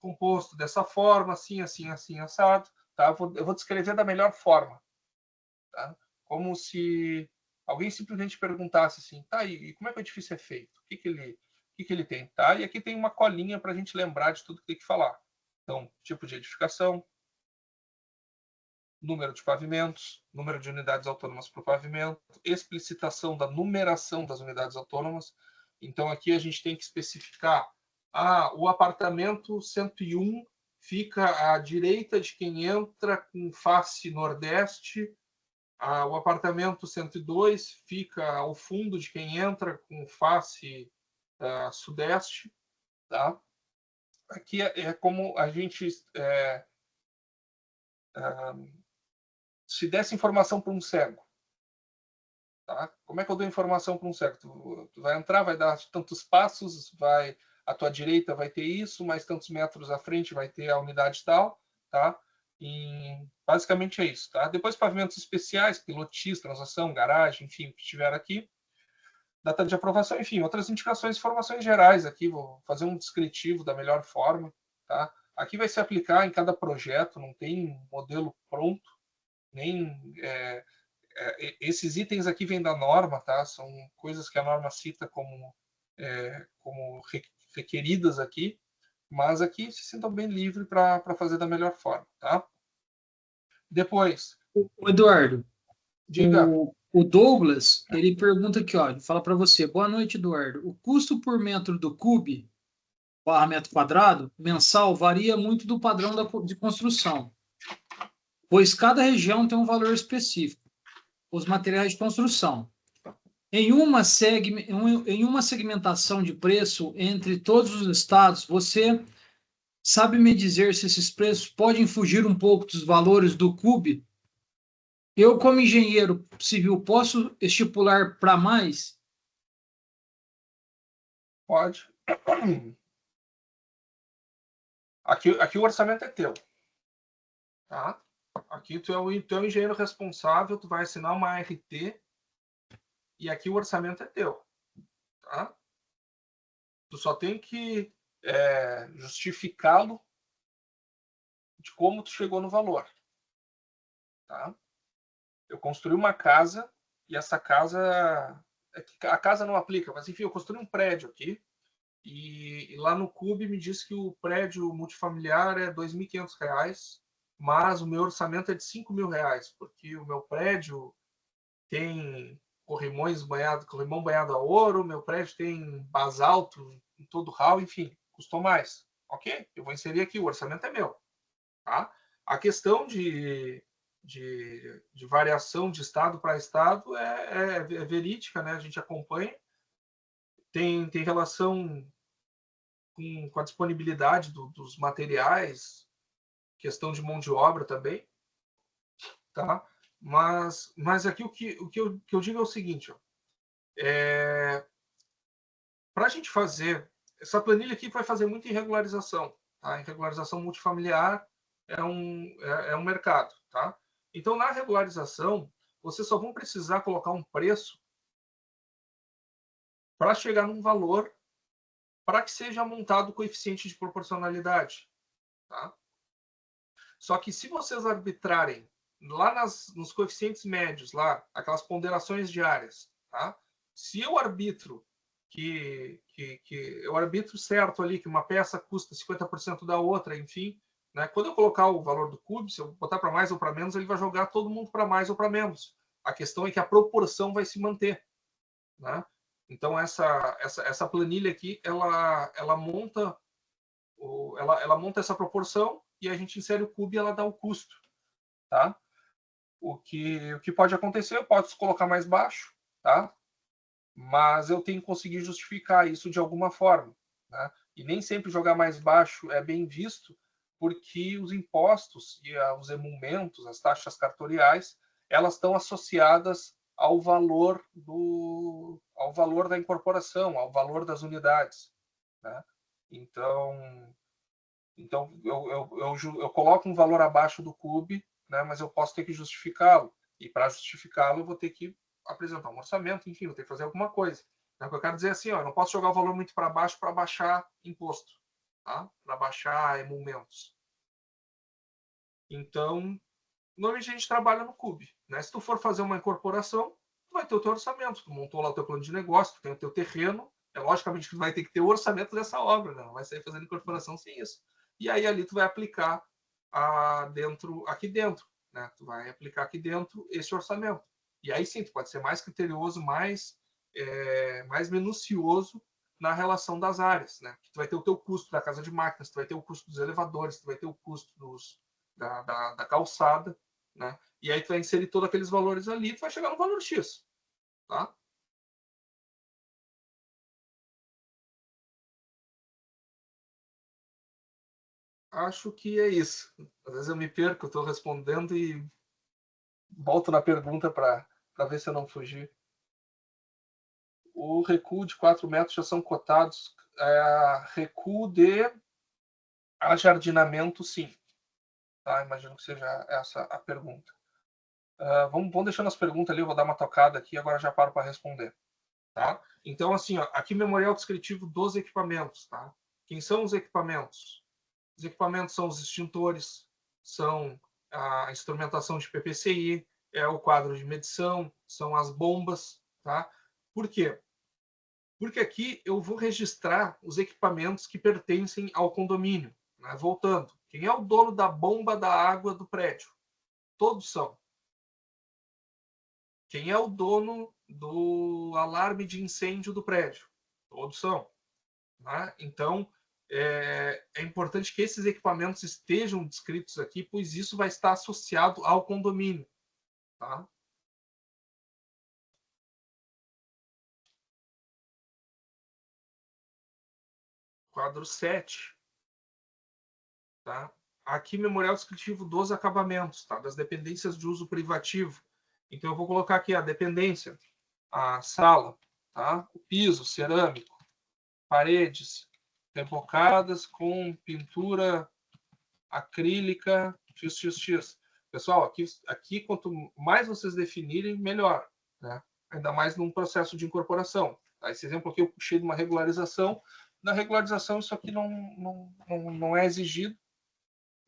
composto dessa forma, assim, assim, assim, assado. Tá? Eu vou descrever da melhor forma. Tá? Como se alguém simplesmente perguntasse assim, tá, e como é que o edifício é feito? O que ele tem? Tá? E aqui tem uma colinha para a gente lembrar de tudo que tem que falar. Então, tipo de edificação, número de pavimentos, número de unidades autônomas por pavimento, explicitação da numeração das unidades autônomas. Então, aqui a gente tem que especificar o apartamento 101 fica à direita de quem entra com face nordeste, o apartamento 102 fica ao fundo de quem entra com face sudeste. Tá? Aqui é como a gente se desse informação para um cego. Tá? Como é que eu dou informação para um cego? Tu vai entrar, vai dar tantos passos, à tua direita vai ter isso, mais tantos metros à frente vai ter a unidade tal, tá? E basicamente é isso, tá? Depois pavimentos especiais, pilotis, transação, garagem, enfim, o que tiver aqui. Data de aprovação, enfim, outras indicações, informações gerais aqui, vou fazer um descritivo da melhor forma, tá? Aqui vai se aplicar em cada projeto, não tem modelo pronto, nem esses itens aqui vêm da norma, tá? São coisas que a norma cita como requeridas aqui, Mas aqui se sintam bem livre para fazer da melhor forma, tá? Depois, O Eduardo, diga. o Douglas, ele pergunta aqui, ó, ele fala para você, boa noite, Eduardo. O custo por metro do cube, barra metro quadrado, mensal, varia muito do padrão de construção, pois cada região tem um valor específico, os materiais de construção. Em uma segmentação de preço entre todos os estados, você sabe me dizer se esses preços podem fugir um pouco dos valores do cube? Eu, como engenheiro civil, posso estipular para mais? Pode. Aqui o orçamento é teu, tá? Aqui tu é o engenheiro responsável, tu vai assinar uma ART e aqui o orçamento é teu, tá? Tu só tem que justificá-lo de como tu chegou no valor, tá? Eu construí uma casa e essa casa, a casa não aplica, mas enfim, eu construí um prédio aqui e lá no Cube me disse que o prédio multifamiliar é R$ 2.500, mas o meu orçamento é de R$ 5.000, porque o meu prédio tem corrimão banhado a ouro, meu prédio tem basalto em todo hall, enfim, custou mais. Ok? Eu vou inserir aqui, o orçamento é meu. Tá? A questão de variação de estado para estado é verídica, né? A gente acompanha, tem relação com a disponibilidade dos materiais, questão de mão de obra também, tá? Mas aqui o que eu digo é o seguinte, ó, para a gente fazer, essa planilha aqui vai fazer muita irregularização, tá? Irregularização multifamiliar é um mercado, tá? Então, na regularização, vocês só vão precisar colocar um preço para chegar num valor para que seja montado o coeficiente de proporcionalidade, tá? Só que se vocês arbitrarem lá nos coeficientes médios, lá, aquelas ponderações diárias, tá? Se eu arbitro que eu arbitro certo ali, que uma peça custa 50% da outra, enfim, né? Quando eu colocar o valor do cube, se eu botar para mais ou para menos, ele vai jogar todo mundo para mais ou para menos. A questão é que a proporção vai se manter, né? Então, essa planilha aqui, ela monta ela monta essa proporção e a gente insere o cube e ela dá o custo, tá? O que pode acontecer, eu posso colocar mais baixo, tá? Mas eu tenho que conseguir justificar isso de alguma forma, né? E nem sempre jogar mais baixo é bem visto, porque os impostos e os emolumentos, as taxas cartoriais, elas estão associadas ao valor da incorporação, ao valor das unidades, né? Então eu coloco um valor abaixo do cube, né, mas eu posso ter que justificá-lo. E para justificá-lo, eu vou ter que apresentar um orçamento, enfim, vou ter que fazer alguma coisa. Então, eu quero dizer é assim, ó, eu não posso jogar o valor muito para baixo para baixar imposto, tá? Para baixar emolumentos. Então, normalmente a gente trabalha no cube, né? Se tu for fazer uma incorporação, tu vai ter o teu orçamento, tu montou lá o teu plano de negócio, tu tem o teu terreno, logicamente que tu vai ter que ter o orçamento dessa obra, né? Não vai sair fazendo incorporação sem isso. E aí ali tu vai aplicar aqui dentro, né? Tu vai aplicar aqui dentro esse orçamento. E aí sim, tu pode ser mais criterioso, mais minucioso na relação das áreas, né? Tu vai ter o teu custo da casa de máquinas, tu vai ter o custo dos elevadores, tu vai ter o custo da calçada, né? E aí tu vai inserir todos aqueles valores ali, tu vai chegar no valor X, tá? Acho que é isso. Às vezes eu me perco, eu estou respondendo e volto na pergunta para ver se eu não fugi. O recuo de 4 metros já são cotados. Recuo de ajardinamento, sim. Tá? Imagino que seja essa a pergunta. Vamos deixando as perguntas ali, eu vou dar uma tocada aqui, agora já paro para responder. Tá? Então, assim, ó, aqui memorial descritivo dos equipamentos. Tá? Quem são os equipamentos? Os equipamentos são os extintores, são a instrumentação de PPCI, é o quadro de medição, são as bombas. Tá? Por quê? Porque aqui eu vou registrar os equipamentos que pertencem ao condomínio. Né? Voltando, quem é o dono da bomba da água do prédio? Todos são. Quem é o dono do alarme de incêndio do prédio? Todos são. Né? Então, é importante que esses equipamentos estejam descritos aqui, pois isso vai estar associado ao condomínio. Tá? Quadro 7. Tá? Aqui, memorial descritivo dos acabamentos, tá? Das dependências de uso privativo. Então, eu vou colocar aqui a dependência, a sala, tá? O piso cerâmico, paredes rebocadas com pintura acrílica XXX. Pessoal, aqui quanto mais vocês definirem, melhor. Né? Ainda mais num processo de incorporação. Tá? Esse exemplo aqui eu puxei de uma regularização. Na regularização, isso aqui não é exigido,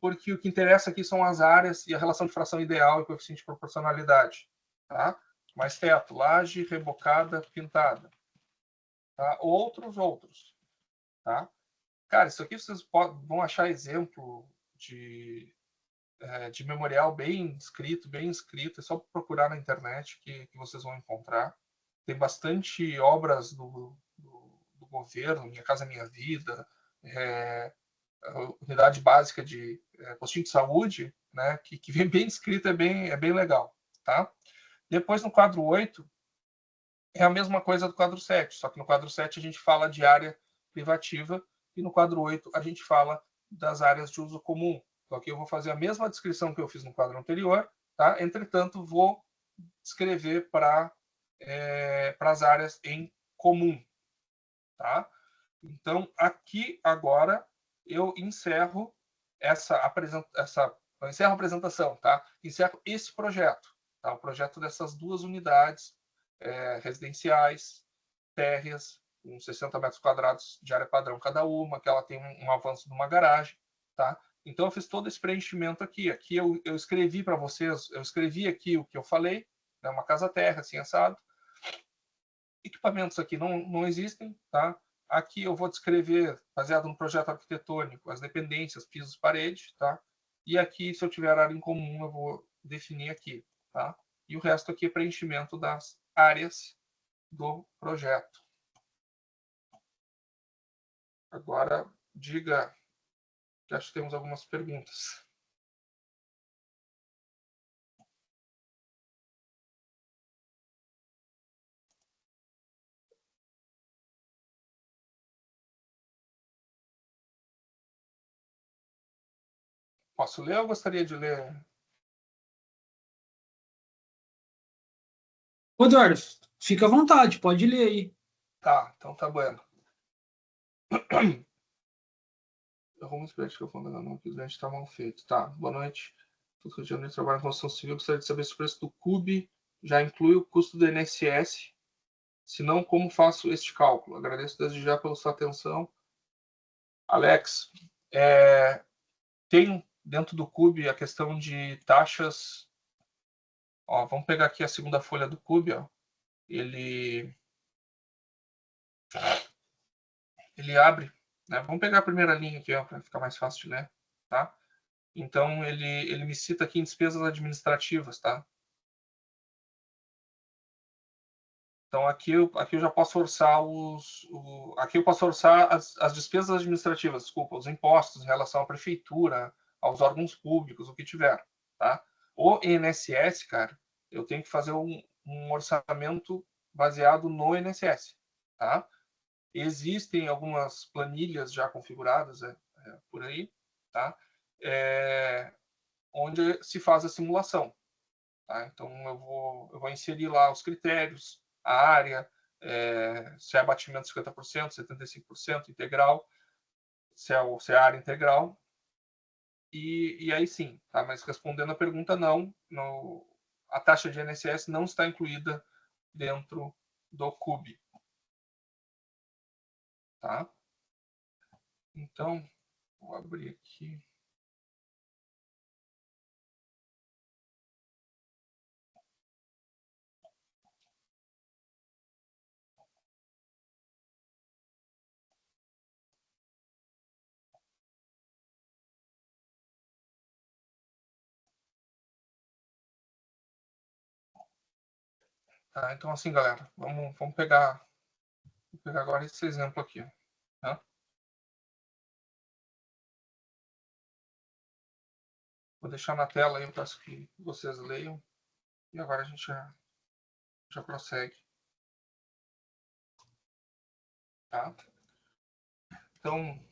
porque o que interessa aqui são as áreas e a relação de fração ideal e coeficiente de proporcionalidade. Tá? Mais teto, laje, rebocada, pintada. Tá? Outros. Tá? Cara, isso aqui vocês vão achar exemplo de memorial bem escrito. É só procurar na internet que vocês vão encontrar. Tem bastante obras do governo, Minha Casa Minha Vida, unidade básica de postinho de saúde, né, que vem bem escrito, é bem legal. Tá? Depois, no quadro 8, é a mesma coisa do quadro 7, só que no quadro 7 a gente fala de área privativa e no quadro 8 a gente fala das áreas de uso comum. Então aqui eu vou fazer a mesma descrição que eu fiz no quadro anterior, tá? Entretanto, vou descrever para as áreas em comum. Tá? Então, aqui agora eu encerro eu encerro a apresentação, tá? Encerro esse projeto, tá? O projeto dessas duas unidades residenciais, térreas, com 60 metros quadrados de área padrão cada uma, que ela tem um avanço de uma garagem, tá? Então eu fiz todo esse preenchimento aqui. Aqui eu escrevi para vocês, eu escrevi aqui o que eu falei, né? Uma casa terra, assim, assado. Equipamentos aqui não existem, tá? Aqui eu vou descrever, baseado no projeto arquitetônico, as dependências, pisos, paredes, tá? E aqui, se eu tiver área em comum, eu vou definir aqui, tá? E o resto aqui é preenchimento das áreas do projeto. Agora, diga, que acho que temos algumas perguntas. Posso ler ou gostaria de ler? Ô, Eduardo, fica à vontade, pode ler aí. Tá, então tá bueno. Arruma os prédios que eu falo, não, que o grande está mal feito. Tá, boa noite. Todo Rio de Janeiro trabalha com construção civil. Gostaria de saber se o preço do CUB já inclui o custo do INSS. Se não, como faço este cálculo? Agradeço desde já pela sua atenção. Alex, tem dentro do CUB a questão de taxas. Ó, vamos pegar aqui a segunda folha do CUB. Ó. Ele abre. Né? Vamos pegar a primeira linha aqui para ficar mais fácil de ler. Tá? Então, ele me cita aqui em despesas administrativas. Tá? Então, aqui eu já posso orçar aqui eu posso orçar as despesas administrativas, desculpa, os impostos em relação à prefeitura, aos órgãos públicos, o que tiver. Tá? O INSS, cara, eu tenho que fazer um orçamento baseado no INSS. Tá? Existem algumas planilhas já configuradas por aí, tá? Onde se faz a simulação. Tá? Então, eu vou inserir lá os critérios, a área, se é abatimento de 50%, 75% integral, se é a área integral. E aí sim, tá? Mas respondendo a pergunta, não. A taxa de INSS não está incluída dentro do CUB. Tá? Então, vou abrir aqui. Tá? Então, assim, galera, vamos pegar agora esse exemplo aqui. Tá? Vou deixar na tela aí, eu peço que vocês leiam. E agora a gente já prossegue. Tá? Então,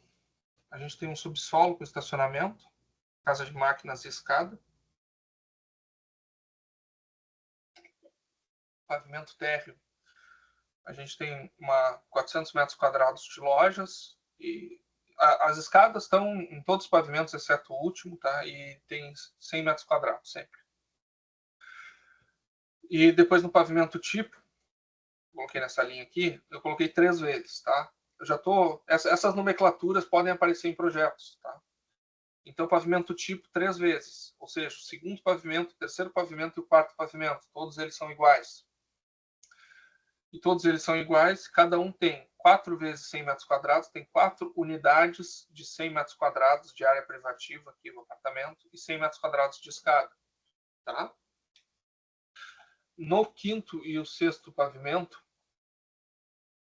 a gente tem um subsolo com estacionamento, casa de máquinas e escada. Pavimento térreo. A gente tem 400 metros quadrados de lojas e as escadas estão em todos os pavimentos, exceto o último, tá? E tem 100 metros quadrados sempre. E depois no pavimento tipo, coloquei nessa linha aqui, eu coloquei 3 vezes, tá? Eu já tô, essas nomenclaturas podem aparecer em projetos, tá? Então, pavimento tipo 3 vezes, ou seja, o segundo pavimento, o terceiro pavimento e o quarto pavimento, todos eles são iguais. E todos eles são iguais, cada um tem 4 vezes 100 metros quadrados, tem 4 unidades de 100 metros quadrados de área privativa aqui no apartamento e 100 metros quadrados de escada. Tá? No quinto e o sexto pavimento,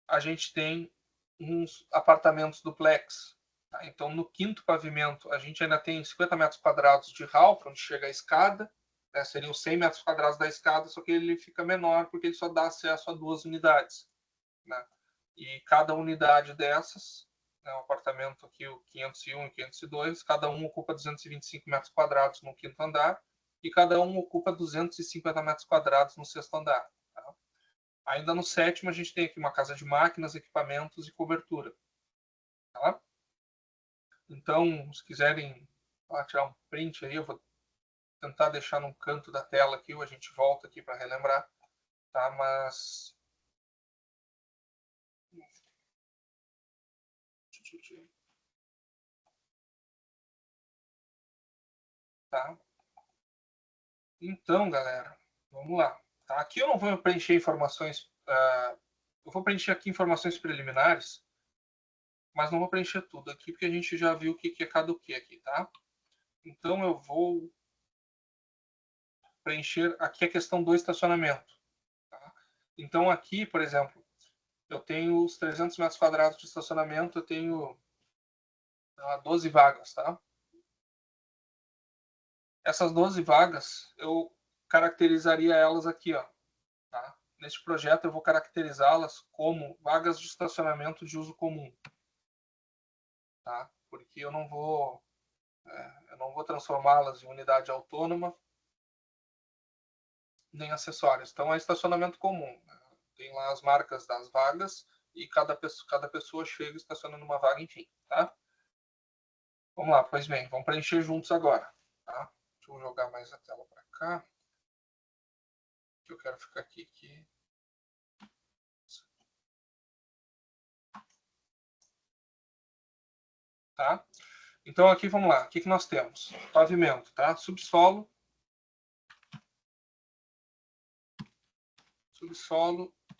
a gente tem uns apartamentos duplex. Tá? Então, no quinto pavimento, a gente ainda tem 50 metros quadrados de hall, onde chega a escada, né? Seriam 100 metros quadrados da escada, só que ele fica menor porque ele só dá acesso a 2 unidades. Né? E cada unidade dessas, né, o apartamento aqui, o 501 e 502, cada um ocupa 225 metros quadrados no quinto andar e cada um ocupa 250 metros quadrados no sexto andar. Tá? Ainda no sétimo, a gente tem aqui uma casa de máquinas, equipamentos e cobertura. Tá? Então, se quiserem tirar um print aí, eu vou tentar deixar no canto da tela aqui, ou a gente volta aqui para relembrar. Tá? Mas tá? Então, galera, vamos lá. Tá? Aqui eu não vou preencher informações. Eu vou preencher aqui informações preliminares, mas não vou preencher tudo aqui, porque a gente já viu o que é cada o que aqui, tá? Então eu vou preencher aqui a questão do estacionamento. Tá? Então aqui, por exemplo, eu tenho os 300 metros quadrados de estacionamento, eu tenho 12 vagas, tá? Essas 12 vagas, eu caracterizaria elas aqui, ó. Tá? Neste projeto, eu vou caracterizá-las como vagas de estacionamento de uso comum. Tá? Porque eu não vou transformá-las em unidade autônoma nem acessórios. Então, é estacionamento comum. Né? Tem lá as marcas das vagas e cada pessoa chega e estaciona numa vaga, enfim. Tá? Vamos lá, pois bem, vamos preencher juntos agora. Tá? Deixa eu jogar mais a tela para cá. Que eu quero ficar aqui. Tá? Então, aqui, vamos lá. O que nós temos? Pavimento, tá? Subsolo,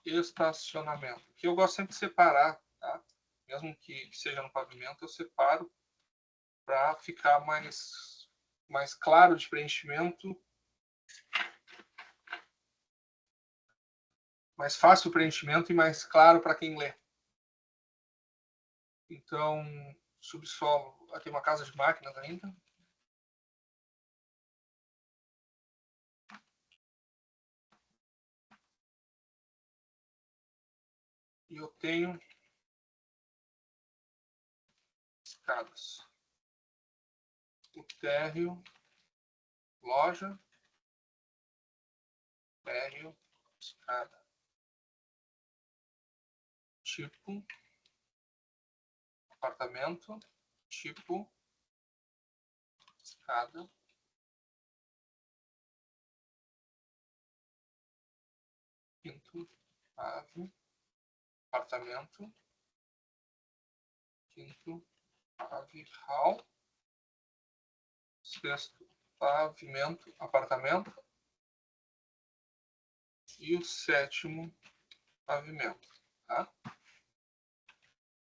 estacionamento. Que eu gosto sempre de separar, tá? Mesmo que seja no pavimento, eu separo para ficar mais claro de preenchimento, mais fácil o preenchimento e mais claro para quem lê. Então, subsolo, aqui uma casa de máquinas ainda. E eu tenho escadas. O térreo, loja, térreo, escada. Tipo, apartamento, tipo, escada. Quinto, ave, apartamento. Quinto, ave, hall. Sexto, pavimento, apartamento. E o sétimo, pavimento. Tá?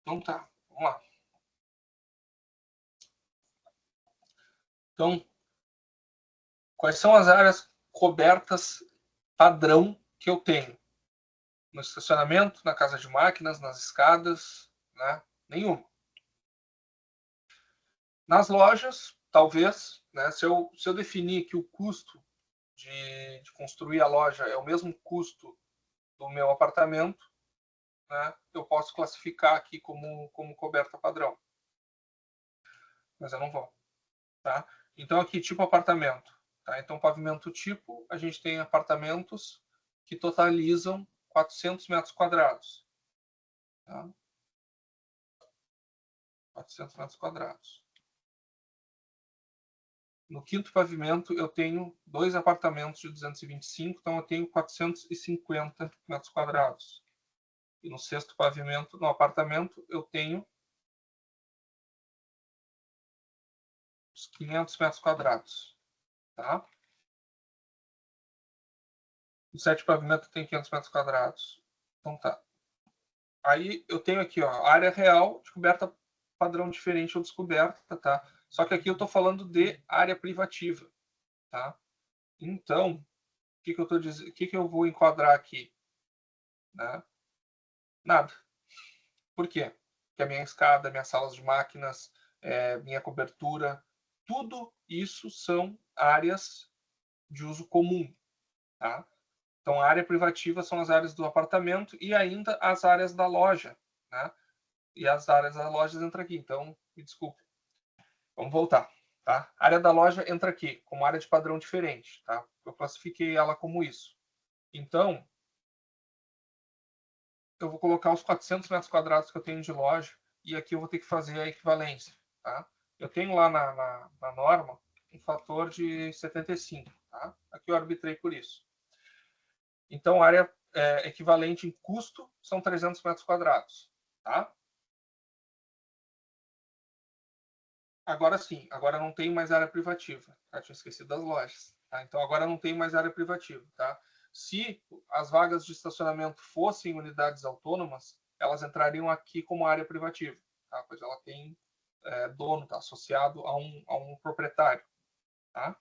Então tá, vamos lá. Então, quais são as áreas cobertas padrão que eu tenho no estacionamento, na casa de máquinas, nas escadas, né? Nenhuma. Nas lojas, talvez, né? Se eu definir que o custo de construir a loja é o mesmo custo do meu apartamento, né? Eu posso classificar aqui como coberta padrão. Mas eu não vou. Tá? Então, aqui, tipo apartamento. Tá? Então, pavimento tipo, a gente tem apartamentos que totalizam 400 metros quadrados. Tá? 400 metros quadrados. No quinto pavimento, eu tenho 2 apartamentos de 225, então eu tenho 450 metros quadrados. E no sexto pavimento, no apartamento, eu tenho os 500 metros quadrados. Tá? No sétimo pavimento, eu tenho 500 metros quadrados. Então tá. Aí eu tenho aqui, ó, área real, descoberta padrão diferente ou descoberta, tá? Só que aqui eu estou falando de área privativa, tá? Então, o que eu tô dizendo? O que eu vou enquadrar aqui? Né? Nada. Por quê? Porque a minha escada, minhas salas de máquinas, minha cobertura, tudo isso são áreas de uso comum, tá? Então, a área privativa são as áreas do apartamento e ainda as áreas da loja, né? E as áreas da loja entram aqui. Então, me desculpe. Vamos voltar. Tá? A área da loja entra aqui, como área de padrão diferente. Tá? Eu classifiquei ela como isso. Então, eu vou colocar os 400 metros quadrados que eu tenho de loja e aqui eu vou ter que fazer a equivalência. Tá? Eu tenho lá na norma um fator de 75. Tá? Aqui eu arbitrei por isso. Então, a área equivalente em custo são 300 metros quadrados. Tá? Agora sim, agora não tem mais área privativa. Tá? Tinha esquecido das lojas. Tá? Então agora não tem mais área privativa. Tá? Se as vagas de estacionamento fossem unidades autônomas, elas entrariam aqui como área privativa, tá? Pois ela tem dono, tá? Associado a um proprietário. Tá?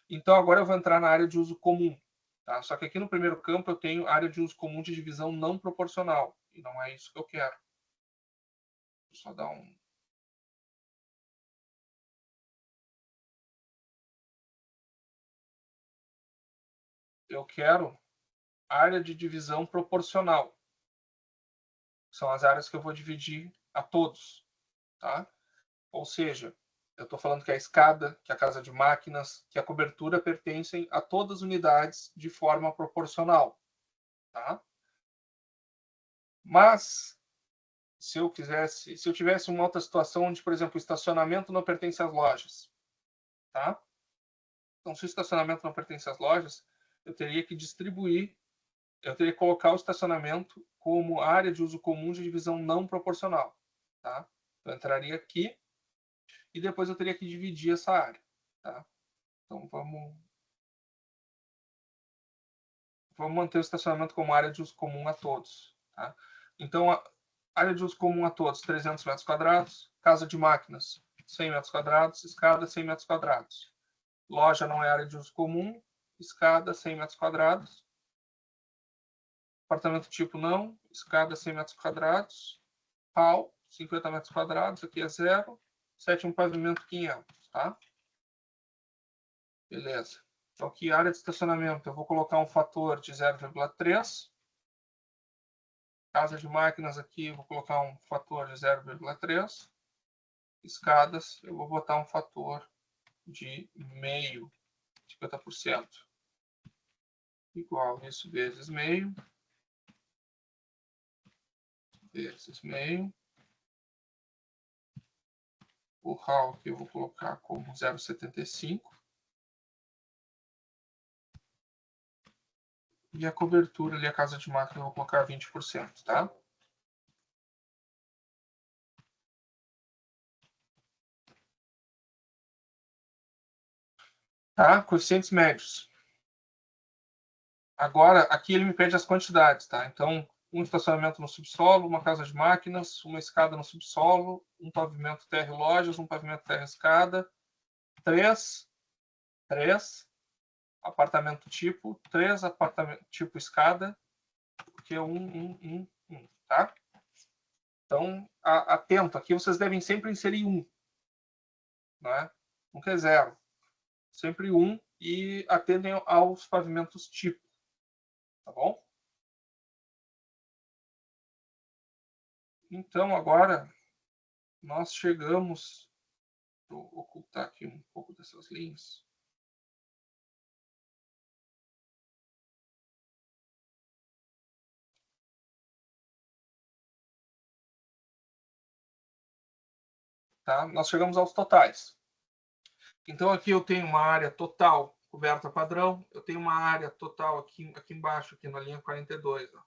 Então agora eu vou entrar na área de uso comum. Tá? Só que aqui no primeiro campo eu tenho área de uso comum de divisão não proporcional. E não é isso que eu quero. Vou só dar um... Eu quero área de divisão proporcional. São as áreas que eu vou dividir a todos. Tá? Ou seja, eu estou falando que a escada, que a casa de máquinas, que a cobertura pertencem a todas as unidades de forma proporcional. Tá? Mas, se eu tivesse uma outra situação onde, por exemplo, o estacionamento não pertence às lojas. Tá? Então, se o estacionamento não pertence às lojas, eu teria que distribuir, eu teria que colocar o estacionamento como área de uso comum de divisão não proporcional. Tá? Eu entraria aqui e depois eu teria que dividir essa área. Tá? Então, vamos manter o estacionamento como área de uso comum a todos. Tá? Então, a área de uso comum a todos, 300 metros quadrados. Casa de máquinas, 100 metros quadrados. Escada, 100 metros quadrados. Loja não é área de uso comum. Escada, 100 metros quadrados. Apartamento tipo não. Escada, 100 metros quadrados. Hall, 50 metros quadrados. Aqui é zero. Sétimo pavimento, 500. Tá? Beleza. Então, aqui, área de estacionamento, eu vou colocar um fator de 0,3. Casa de máquinas aqui, eu vou colocar um fator de 0,3. Escadas, eu vou botar um fator de meio, 50%. Igual isso vezes meio. Vezes meio. O hall aqui eu vou colocar como 0,75. E a cobertura ali, a casa de máquina, eu vou colocar 20%, tá? Tá? Coeficientes médios. Agora, aqui ele me pede as quantidades, tá? Então, um estacionamento no subsolo, uma casa de máquinas, uma escada no subsolo, um pavimento terra lojas, um pavimento terra escada, 3, apartamento tipo, 3 apartamento tipo escada, que é 1, tá? Então, atento, aqui vocês devem sempre inserir 1, né? Nunca é 0. Sempre 1 e atendem aos pavimentos tipo, tá bom? Então, agora, nós chegamos... Vou ocultar aqui um pouco dessas linhas. Tá? Nós chegamos aos totais. Então, aqui eu tenho uma área total coberta padrão, eu tenho uma área total aqui embaixo, aqui na linha 42. Ó.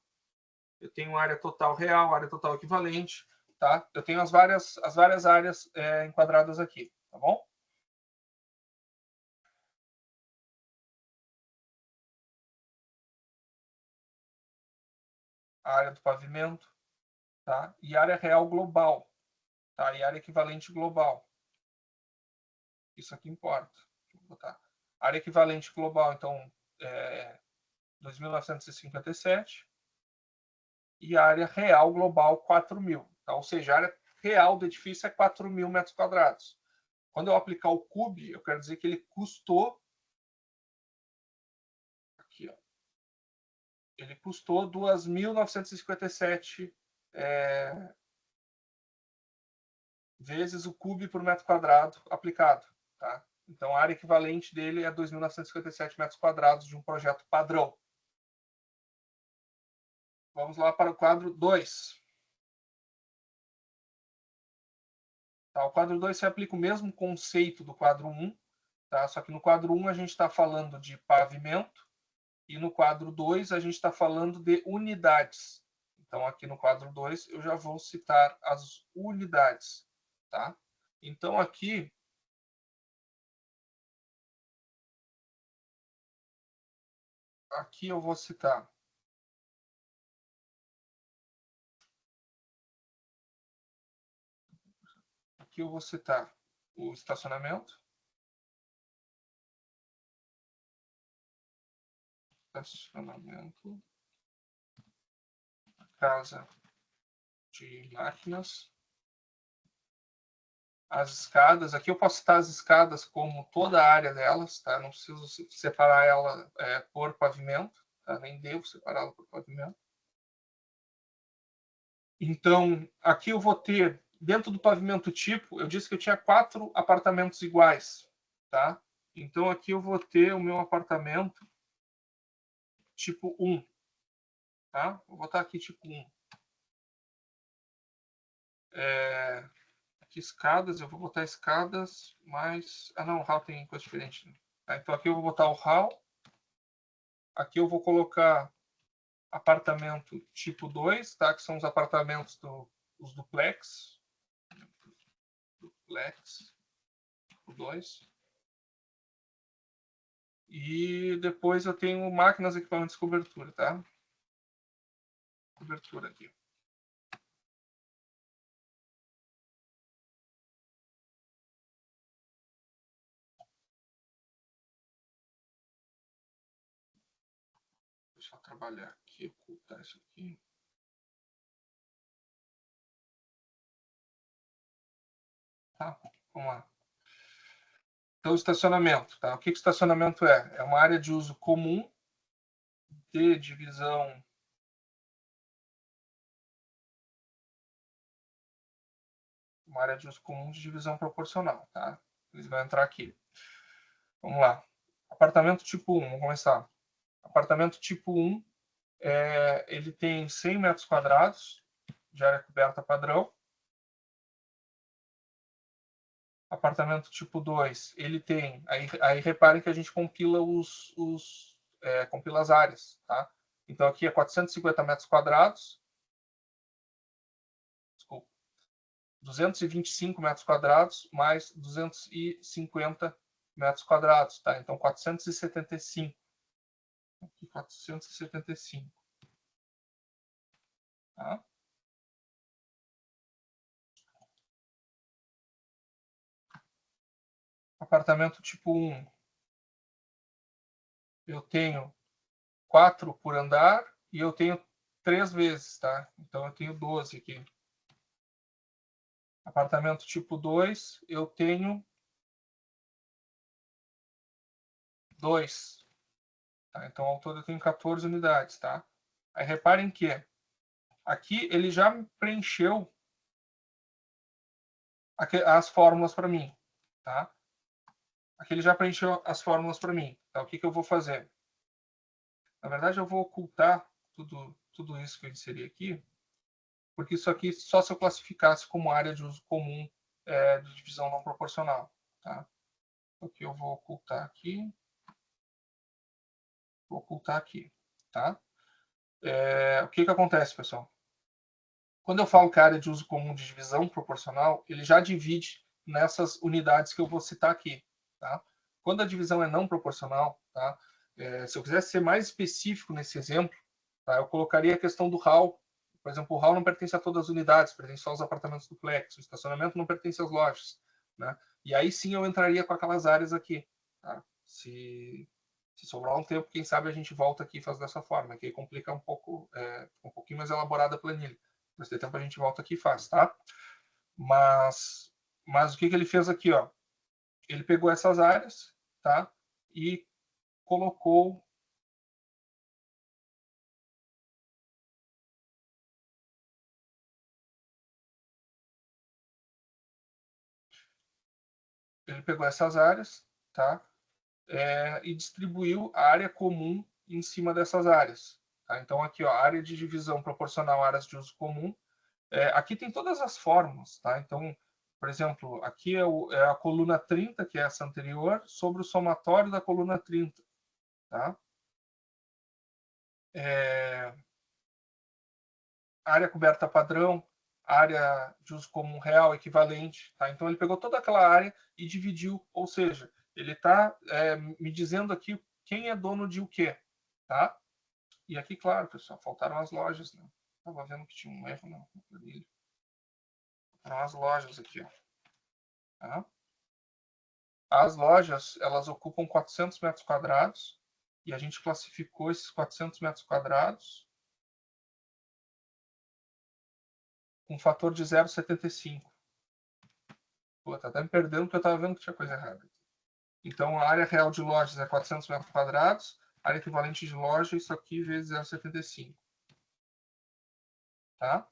Eu tenho uma área total real, área total equivalente, tá? Eu tenho as várias áreas enquadradas aqui, tá bom? A área do pavimento, tá? E área real global, tá? E área equivalente global. Isso aqui importa. Vou botar. Área equivalente global, então, 2.957. E a área real global, 4.000. Tá? Ou seja, a área real do edifício é 4.000 metros quadrados. Quando eu aplicar o CUB, eu quero dizer que ele custou... Aqui, ó. Ele custou 2.957 vezes o CUB por metro quadrado aplicado. Tá? Então, a área equivalente dele é 2.957 metros quadrados de um projeto padrão. Vamos lá para o quadro 2. Tá, o quadro 2 se aplica o mesmo conceito do quadro 1, tá? Só que no quadro 1 a gente está falando de pavimento e no quadro 2 a gente está falando de unidades. Então, aqui no quadro 2 eu já vou citar as unidades. Tá? Então, aqui eu vou citar o estacionamento, casa de máquinas, as escadas. Aqui eu posso citar as escadas como toda a área delas, tá? Não preciso separar ela por pavimento, tá? Nem devo separá-la por pavimento. Então, aqui eu vou ter, dentro do pavimento tipo, eu disse que eu tinha 4 apartamentos iguais, tá? Então, aqui eu vou ter o meu apartamento tipo 1, tá? Vou botar aqui tipo 1. Aqui escadas, eu vou botar escadas, mas... Ah, não, o hall tem coisa diferente. Né? Tá, então, aqui eu vou botar o hall. Aqui eu vou colocar apartamento tipo 2, tá? Que são os apartamentos os duplex. Duplex, tipo 2. E depois eu tenho máquinas, equipamentos de cobertura, tá? Cobertura aqui. Deixa eu trabalhar aqui, ocultar isso aqui. Tá, vamos lá. Então, estacionamento, tá? O que estacionamento é? É uma área de uso comum de divisão... Uma área de uso comum de divisão proporcional, tá? Eles vão entrar aqui. Vamos lá. Apartamento tipo 1, vamos começar. Apartamento tipo 1, ele tem 100 metros quadrados de área coberta padrão. Apartamento tipo 2, ele tem... Aí reparem que a gente compila compila as áreas, tá? Então, aqui é 450 metros quadrados. Desculpa. 225 metros quadrados mais 250 metros quadrados, tá? Então, 475. Aqui, 475. Tá? Apartamento tipo 1. eu tenho 4 por andar e eu tenho 3 vezes, tá? Então eu tenho 12 aqui. Apartamento tipo 2, eu tenho 2. Tá? Então ao todo eu tenho 14 unidades, tá? Aí reparem que aqui ele já preencheu as fórmulas para mim, tá? Aqui ele já preencheu as fórmulas para mim. Tá? O que eu vou fazer? Na verdade, eu vou ocultar tudo isso que eu inseri aqui, porque isso aqui só se eu classificasse como área de uso comum de divisão não proporcional. Tá? O que eu vou ocultar aqui. Vou ocultar aqui. Tá? O que acontece, pessoal? Quando eu falo que a área de uso comum de divisão proporcional, ele já divide nessas unidades que eu vou citar aqui. Tá? Quando a divisão é não proporcional, tá? Se eu quisesse ser mais específico nesse exemplo, tá? Eu colocaria a questão do hall. Por exemplo, o hall não pertence a todas as unidades, pertence só aos apartamentos duplex. O estacionamento não pertence às lojas. Né? E aí sim eu entraria com aquelas áreas aqui. Tá? Se sobrar um tempo, quem sabe a gente volta aqui e faz dessa forma, que aí complica um pouco, um pouquinho mais elaborada a planilha. Mas de tempo a gente volta aqui e faz, tá? Mas o que ele fez aqui, ó? Ele pegou essas áreas, tá? E colocou essas áreas, tá? E distribuiu a área comum em cima dessas áreas. Tá? Então aqui, ó, área de divisão proporcional a áreas de uso comum. Aqui tem todas as fórmulas, tá? Então, por exemplo, aqui é a coluna 30, que é essa anterior, sobre o somatório da coluna 30, tá? Área coberta padrão, área de uso comum real equivalente, tá? Então ele pegou toda aquela área e dividiu, ou seja, ele está me dizendo aqui quem é dono de o quê, tá? E aqui, claro, pessoal, faltaram as lojas, né? Estava vendo que tinha um erro na planilha. Faltaram as lojas aqui, ó. Tá? As lojas, elas ocupam 400 metros quadrados e a gente classificou esses 400 metros quadrados com um fator de 0,75. Pô, tá até me perdendo porque eu estava vendo que tinha coisa errada. Então, a área real de lojas é 400 metros quadrados, a área equivalente de loja, isso aqui vezes 0,75. Tá?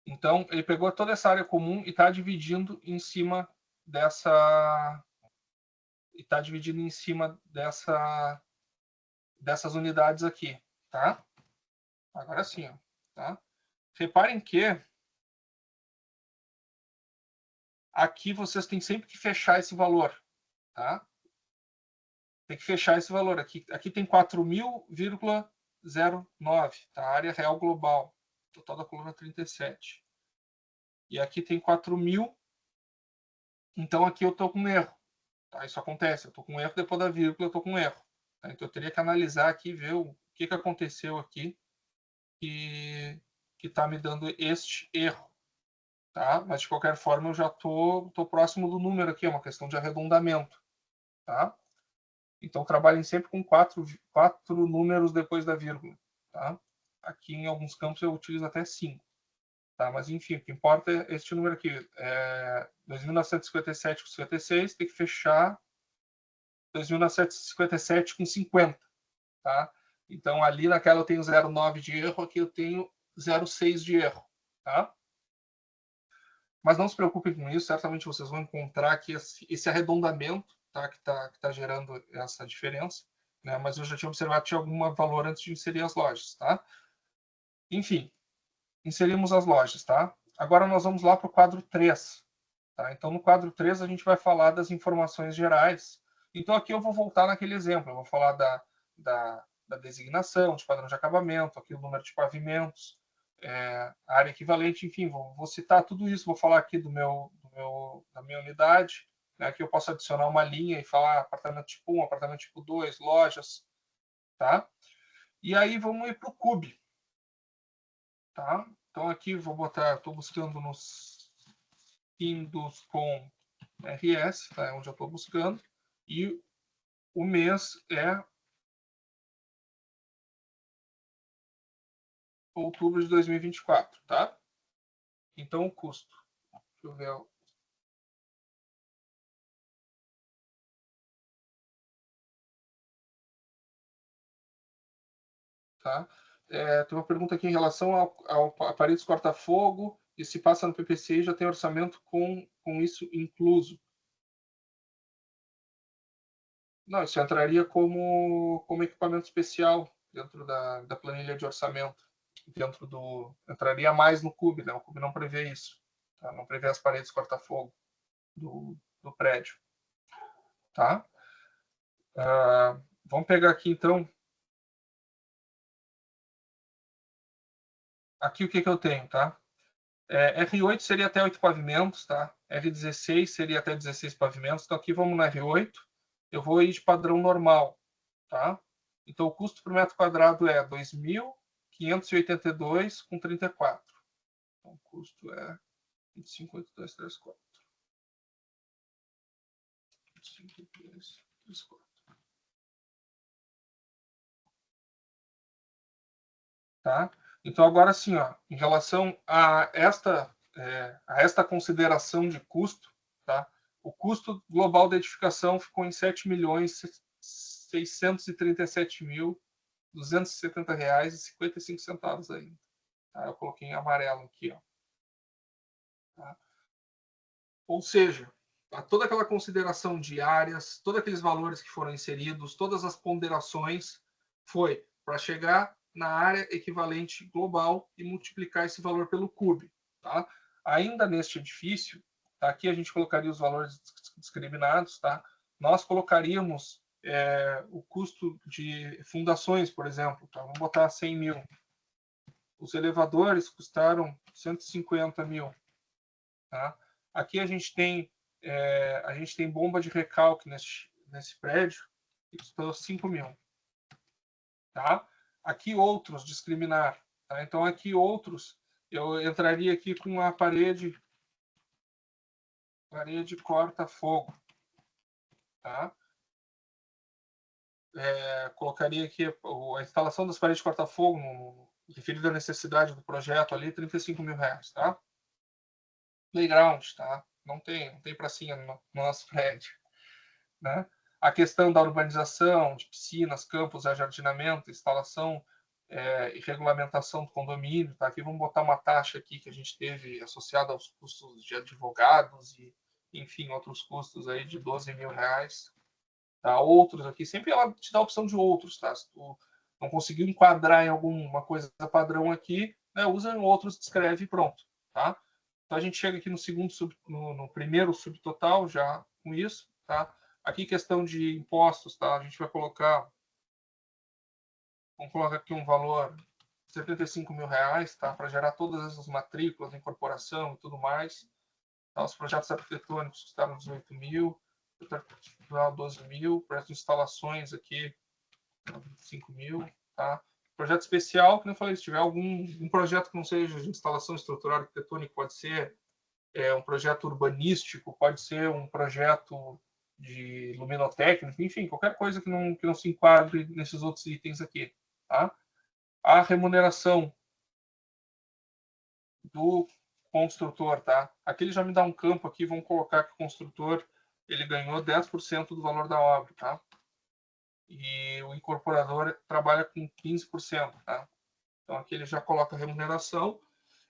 Então, ele pegou toda essa área comum e está dividindo em cima dessa... está dividindo em cima dessas unidades aqui, tá? Agora sim, ó, tá? Reparem que aqui vocês têm sempre que fechar esse valor, tá? Tem que fechar esse valor aqui. Aqui tem 4.009, tá? A área real global, total da coluna 37. E aqui tem 4.000, então aqui eu estou com erro. Tá? Isso acontece, eu estou com erro depois da vírgula, eu estou com erro. Tá? Então eu teria que analisar aqui e ver o que aconteceu aqui que está me dando este erro. Tá? Mas de qualquer forma eu já tô próximo do número aqui, é uma questão de arredondamento. Tá? Então trabalhem sempre com quatro números depois da vírgula. Tá? Aqui em alguns campos eu utilizo até 5. Tá? Mas enfim, o que importa é este número aqui. 2.957 com 56, tem que fechar 2.957 com 50. Tá? Então ali naquela eu tenho 0,9 de erro, aqui eu tenho 0,6 de erro. Tá? Mas não se preocupem com isso, certamente vocês vão encontrar aqui esse arredondamento, tá? que tá gerando essa diferença. Né? Mas eu já tinha observado que tinha algum valor antes de inserir as lojas. Tá? Enfim, inserimos as lojas. Tá? Agora nós vamos lá para o quadro 3. Tá? Então, no quadro 3, a gente vai falar das informações gerais. Então, aqui eu vou voltar naquele exemplo. Eu vou falar da designação, de padrão de acabamento, aqui o número de pavimentos, área equivalente, enfim, vou citar tudo isso. Vou falar aqui da minha unidade, né, que eu posso adicionar uma linha e falar apartamento tipo 1, apartamento tipo 2, lojas. Tá? E aí vamos ir para o CUB. Tá? Então, aqui vou botar, estou buscando nos Findus com RS, tá? É onde eu estou buscando. E o mês é outubro de 2024, tá? Então, o custo. Deixa eu ver. Tá? Tem uma pergunta aqui em relação ao aparelho corta-fogo e se passa no PPC e já tem orçamento com isso incluso. Não, isso entraria como equipamento especial dentro da planilha de orçamento. Entraria mais no CUB, né? O CUB não prevê isso. Tá? Não prevê as paredes corta-fogo do prédio. Tá? Vamos pegar aqui, então. Aqui o que eu tenho, tá? R8 seria até 8 pavimentos, tá? R16 seria até 16 pavimentos. Então aqui vamos no R8. Eu vou ir de padrão normal, tá? Então o custo por metro quadrado é 2.582,34. Então o custo é 25.8234. 25.8234. Tá? Então agora sim, ó, em relação a esta consideração de custo, tá? O custo global da edificação ficou em R$ 7.637.270,55 ainda. Tá? Eu coloquei em amarelo aqui, ó. Tá? Ou seja, toda aquela consideração de áreas, todos aqueles valores que foram inseridos, todas as ponderações, foi para chegar na área equivalente global e multiplicar esse valor pelo CUB. Tá? Ainda neste edifício, tá? Aqui a gente colocaria os valores discriminados, tá? Nós colocaríamos o custo de fundações, por exemplo. Tá? Vamos botar 100 mil. Os elevadores custaram 150 mil. Tá? Aqui a gente tem bomba de recalque nesse prédio que custou 5 mil. Tá? Aqui outros, discriminar. Tá? Então aqui outros, eu entraria aqui com a parede corta-fogo. Tá? Colocaria aqui a instalação das paredes corta-fogo, referido à necessidade do projeto ali, 35 mil reais. Tá? Playground, tá? Não tem pracinha no nosso prédio. Né? A questão da urbanização, de piscinas, campos, ajardinamento, instalação e regulamentação do condomínio. Tá? Aqui vamos botar uma taxa aqui que a gente teve associada aos custos de advogados e, enfim, outros custos aí de 12 mil reais. Tá? Outros aqui, sempre ela te dá a opção de outros. Tá? Se tu não conseguiu enquadrar em alguma coisa padrão aqui, né, usa em outros, descreve e pronto. Tá? Então a gente chega aqui no primeiro subtotal já com isso. Tá? Aqui questão de impostos, tá? A gente vai colocar, vamos colocar aqui um valor de 75 mil reais, tá? Para gerar todas essas matrículas, incorporação e tudo mais. Tá? Os projetos arquitetônicos custaram 18 mil, projeto 12 mil, projeto de instalações aqui 25 mil, tá? Projeto especial, como eu falei, se tiver algum projeto que não seja de instalação estrutural arquitetônica, pode ser um projeto urbanístico, pode ser um projeto de luminotécnico, enfim, qualquer coisa que não se enquadre nesses outros itens aqui. Tá? A remuneração do construtor, tá? Aqui ele já me dá um campo aqui, vamos colocar que o construtor ele ganhou 10% do valor da obra, tá? E o incorporador trabalha com 15%, tá? Então aqui ele já coloca a remuneração,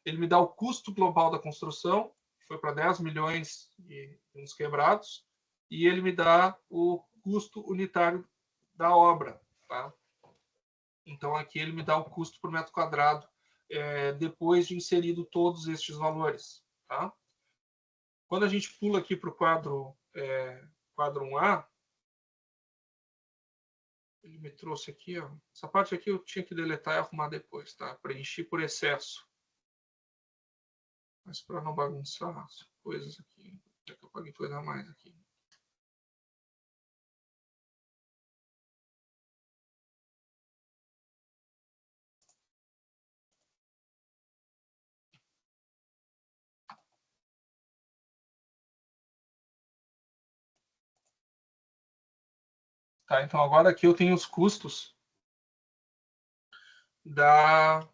ele me dá o custo global da construção, que foi para 10 milhões e uns quebrados, e ele me dá o custo unitário da obra, tá? Então aqui ele me dá o custo por metro quadrado depois de inserido todos estes valores, tá? Quando a gente pula aqui para o quadro 1A, ele me trouxe aqui, ó. Essa parte aqui eu tinha que deletar e arrumar depois, tá? Preenchi por excesso. Mas para não bagunçar as coisas aqui, já que eu paguei coisa a mais aqui. Tá? Então, agora aqui eu tenho os custos da...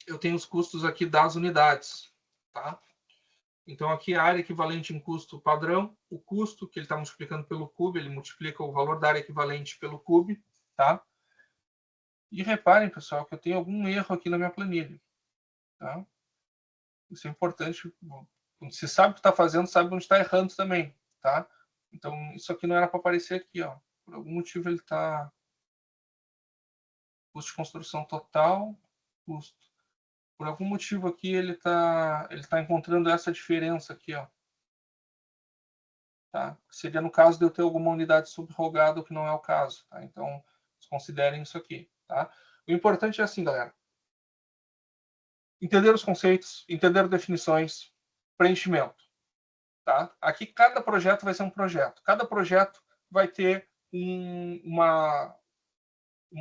Eu tenho os custos aqui das unidades, tá? Então, aqui a área equivalente em custo padrão, o custo que ele está multiplicando pelo cube, ele multiplica o valor da área equivalente pelo cube, tá? E reparem, pessoal, que eu tenho algum erro aqui na minha planilha, tá? Isso é importante. Quando você sabe o que está fazendo, sabe onde está errando também, tá? Então, isso aqui não era para aparecer aqui, ó. Por algum motivo ele está... Custo de construção total, custo. Por algum motivo aqui ele tá encontrando essa diferença aqui, ó. Tá? Seria no caso de eu ter alguma unidade subrogada, o que não é o caso. Tá? Então, considerem isso aqui. Tá? O importante é assim, galera. Entender os conceitos, entender definições, preenchimento. Tá? Aqui cada projeto vai ser um projeto. Cada projeto vai ter uma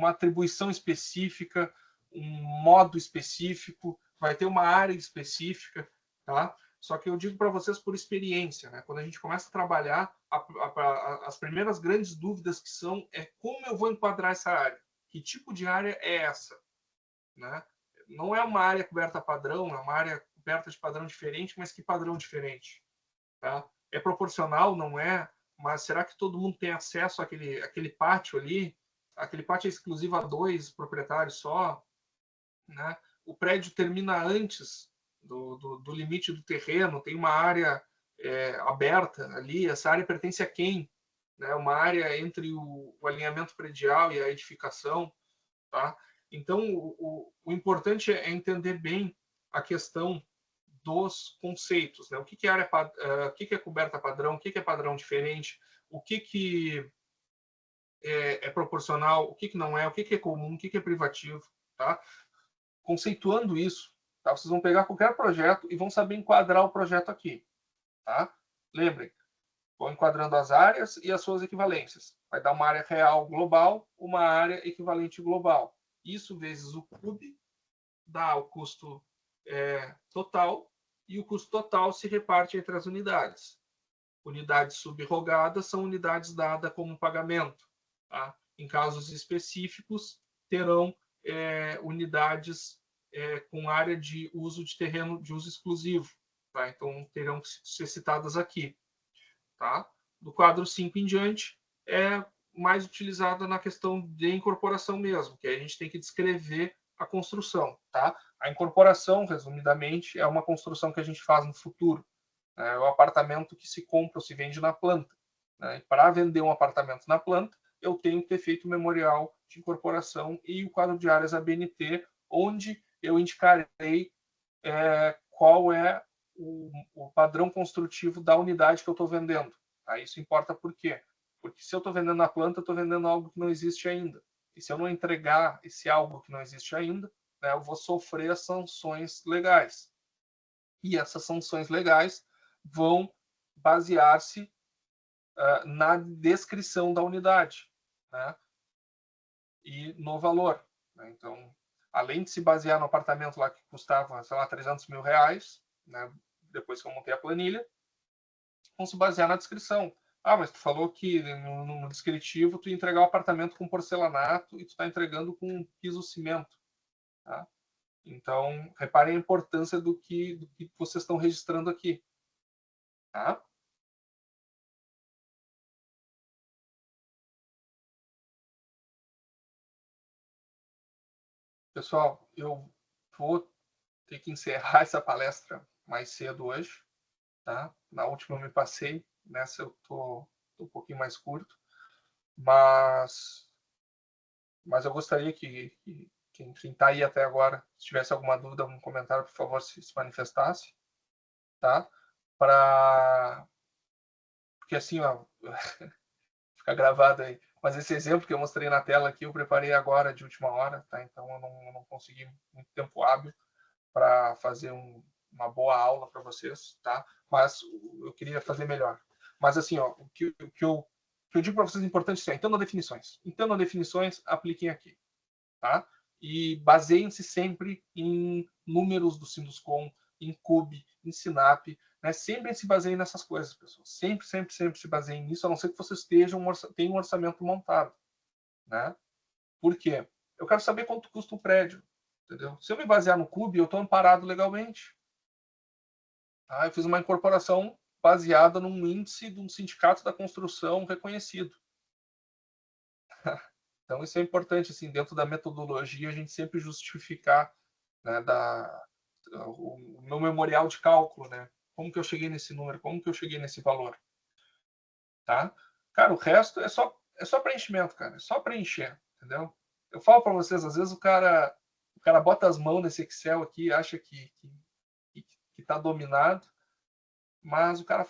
atribuição específica, um modo específico, vai ter uma área específica, tá? Só que eu digo para vocês por experiência, né? Quando a gente começa a trabalhar, as primeiras grandes dúvidas que são é como eu vou enquadrar essa área? Que tipo de área é essa? Né? Não é uma área coberta padrão, é uma área coberta de padrão diferente, mas que padrão diferente? Tá? É proporcional, não é? Mas será que todo mundo tem acesso àquele pátio ali? Aquele pátio é exclusivo a 2 proprietários só? Né? O prédio termina antes do limite do terreno, tem uma área aberta ali, essa área pertence a quem? Né? Uma área entre o alinhamento predial e a edificação. Tá? Então, o importante é entender bem a questão dos conceitos. Né? O que é área, o que é coberta padrão, o que é padrão diferente, o que é proporcional, o que não é, o que é comum, o que é privativo. Tá? Conceituando isso, tá? Vocês vão pegar qualquer projeto e vão saber enquadrar o projeto aqui. Tá? Lembrem, vão enquadrando as áreas e as suas equivalências. Vai dar uma área real global, uma área equivalente global. Isso vezes o cube dá o custo total, e o custo total se reparte entre as unidades. Unidades subrogadas são unidades dadas como pagamento. Tá? Em casos específicos, terão unidades com área de uso de terreno de uso exclusivo. Tá? Então, terão que ser citadas aqui. Tá? Do quadro 5 em diante, é mais utilizada na questão de incorporação mesmo, que aí a gente tem que descrever a construção. Tá? A incorporação, resumidamente, é uma construção que a gente faz no futuro. É o apartamento que se compra ou se vende na planta. Né? Para vender um apartamento na planta, eu tenho que ter feito o memorial de incorporação e o quadro de áreas ABNT, onde eu indicarei qual é o padrão construtivo da unidade que eu estou vendendo. Tá? Isso importa por quê? Porque se eu estou vendendo na planta, eu estou vendendo algo que não existe ainda. E se eu não entregar esse algo que não existe ainda, né, eu vou sofrer as sanções legais. E essas sanções legais vão basear-se na descrição da unidade, né? E no valor. Né? Então, além de se basear no apartamento lá que custava, sei lá, 300 mil reais, né? Depois que eu montei a planilha, vão se basear na descrição. Ah, mas tu falou que no descritivo tu ia entregar o apartamento com porcelanato e tu está entregando com piso cimento. Tá? Então, reparem a importância do que vocês estão registrando aqui. Tá? Pessoal, eu vou ter que encerrar essa palestra mais cedo hoje. Tá? Na última eu me passei, nessa eu tô um pouquinho mais curto, mas eu gostaria que quem está aí até agora, se tivesse alguma dúvida, algum comentário, por favor, se manifestasse, tá? Porque assim, ó, fica gravado aí. Mas esse exemplo que eu mostrei na tela aqui, eu preparei agora, de última hora, tá? Então eu não consegui muito tempo hábil para fazer uma boa aula para vocês, tá? Mas eu queria fazer melhor. Mas assim, ó, o que eu digo para vocês é importante é entendam definições. Entendam definições, apliquem aqui, tá? E baseiem-se sempre em números do Sinduscom, em Cube, em Sinap, né? Sempre se baseiem nessas coisas, pessoal. Sempre se baseiem nisso, a não ser que vocês tenham um orçamento montado, né? Por quê? Eu quero saber quanto custa o prédio, entendeu? Se eu me basear no Cube, eu estou amparado legalmente. Tá? Eu fiz uma incorporação baseada num índice de um sindicato da construção reconhecido. Então, isso é importante, assim, dentro da metodologia, a gente sempre justificar, né, o meu memorial de cálculo, né? Como que eu cheguei nesse número, como que eu cheguei nesse valor, tá? Cara, o resto é só preenchimento, cara, é só preencher, entendeu? Eu falo para vocês, às vezes o cara bota as mãos nesse Excel aqui, acha que tá dominado, mas o cara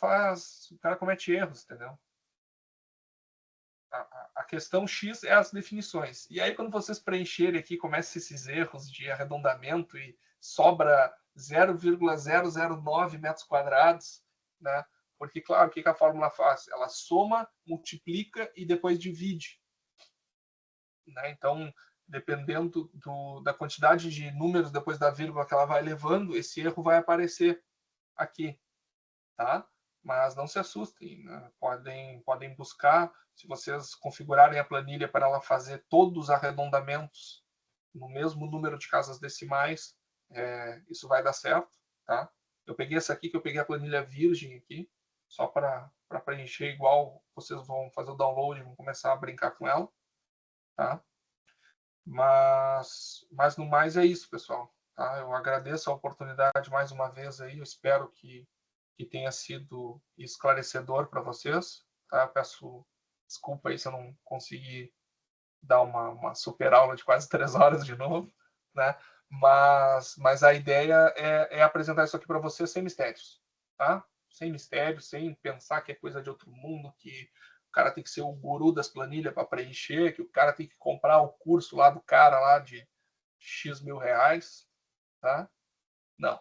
comete erros, entendeu? A questão X é as definições. E aí, quando vocês preencherem aqui, começam esses erros de arredondamento e sobra 0,009 metros quadrados, né? Porque, claro, o que a fórmula faz? Ela soma, multiplica e depois divide. Né? Então, dependendo da quantidade de números depois da vírgula que ela vai levando, esse erro vai aparecer aqui. Tá? Mas não se assustem, né? podem buscar, se vocês configurarem a planilha para ela fazer todos os arredondamentos no mesmo número de casas decimais, isso vai dar certo, tá? Eu peguei essa aqui, que eu peguei a planilha virgem aqui, só para preencher igual vocês vão fazer o download, vão começar a brincar com ela, tá? Mas no mais é isso, pessoal, tá? Eu agradeço a oportunidade mais uma vez aí, eu espero que tenha sido esclarecedor para vocês. Tá? Eu peço desculpa aí se eu não consegui dar uma super aula de quase 3 horas de novo, né? Mas a ideia é apresentar isso aqui para vocês sem mistérios, tá? Sem mistérios, sem pensar que é coisa de outro mundo, que o cara tem que ser o guru das planilhas para preencher, que o cara tem que comprar o curso lá do cara lá de X mil reais, tá? Não.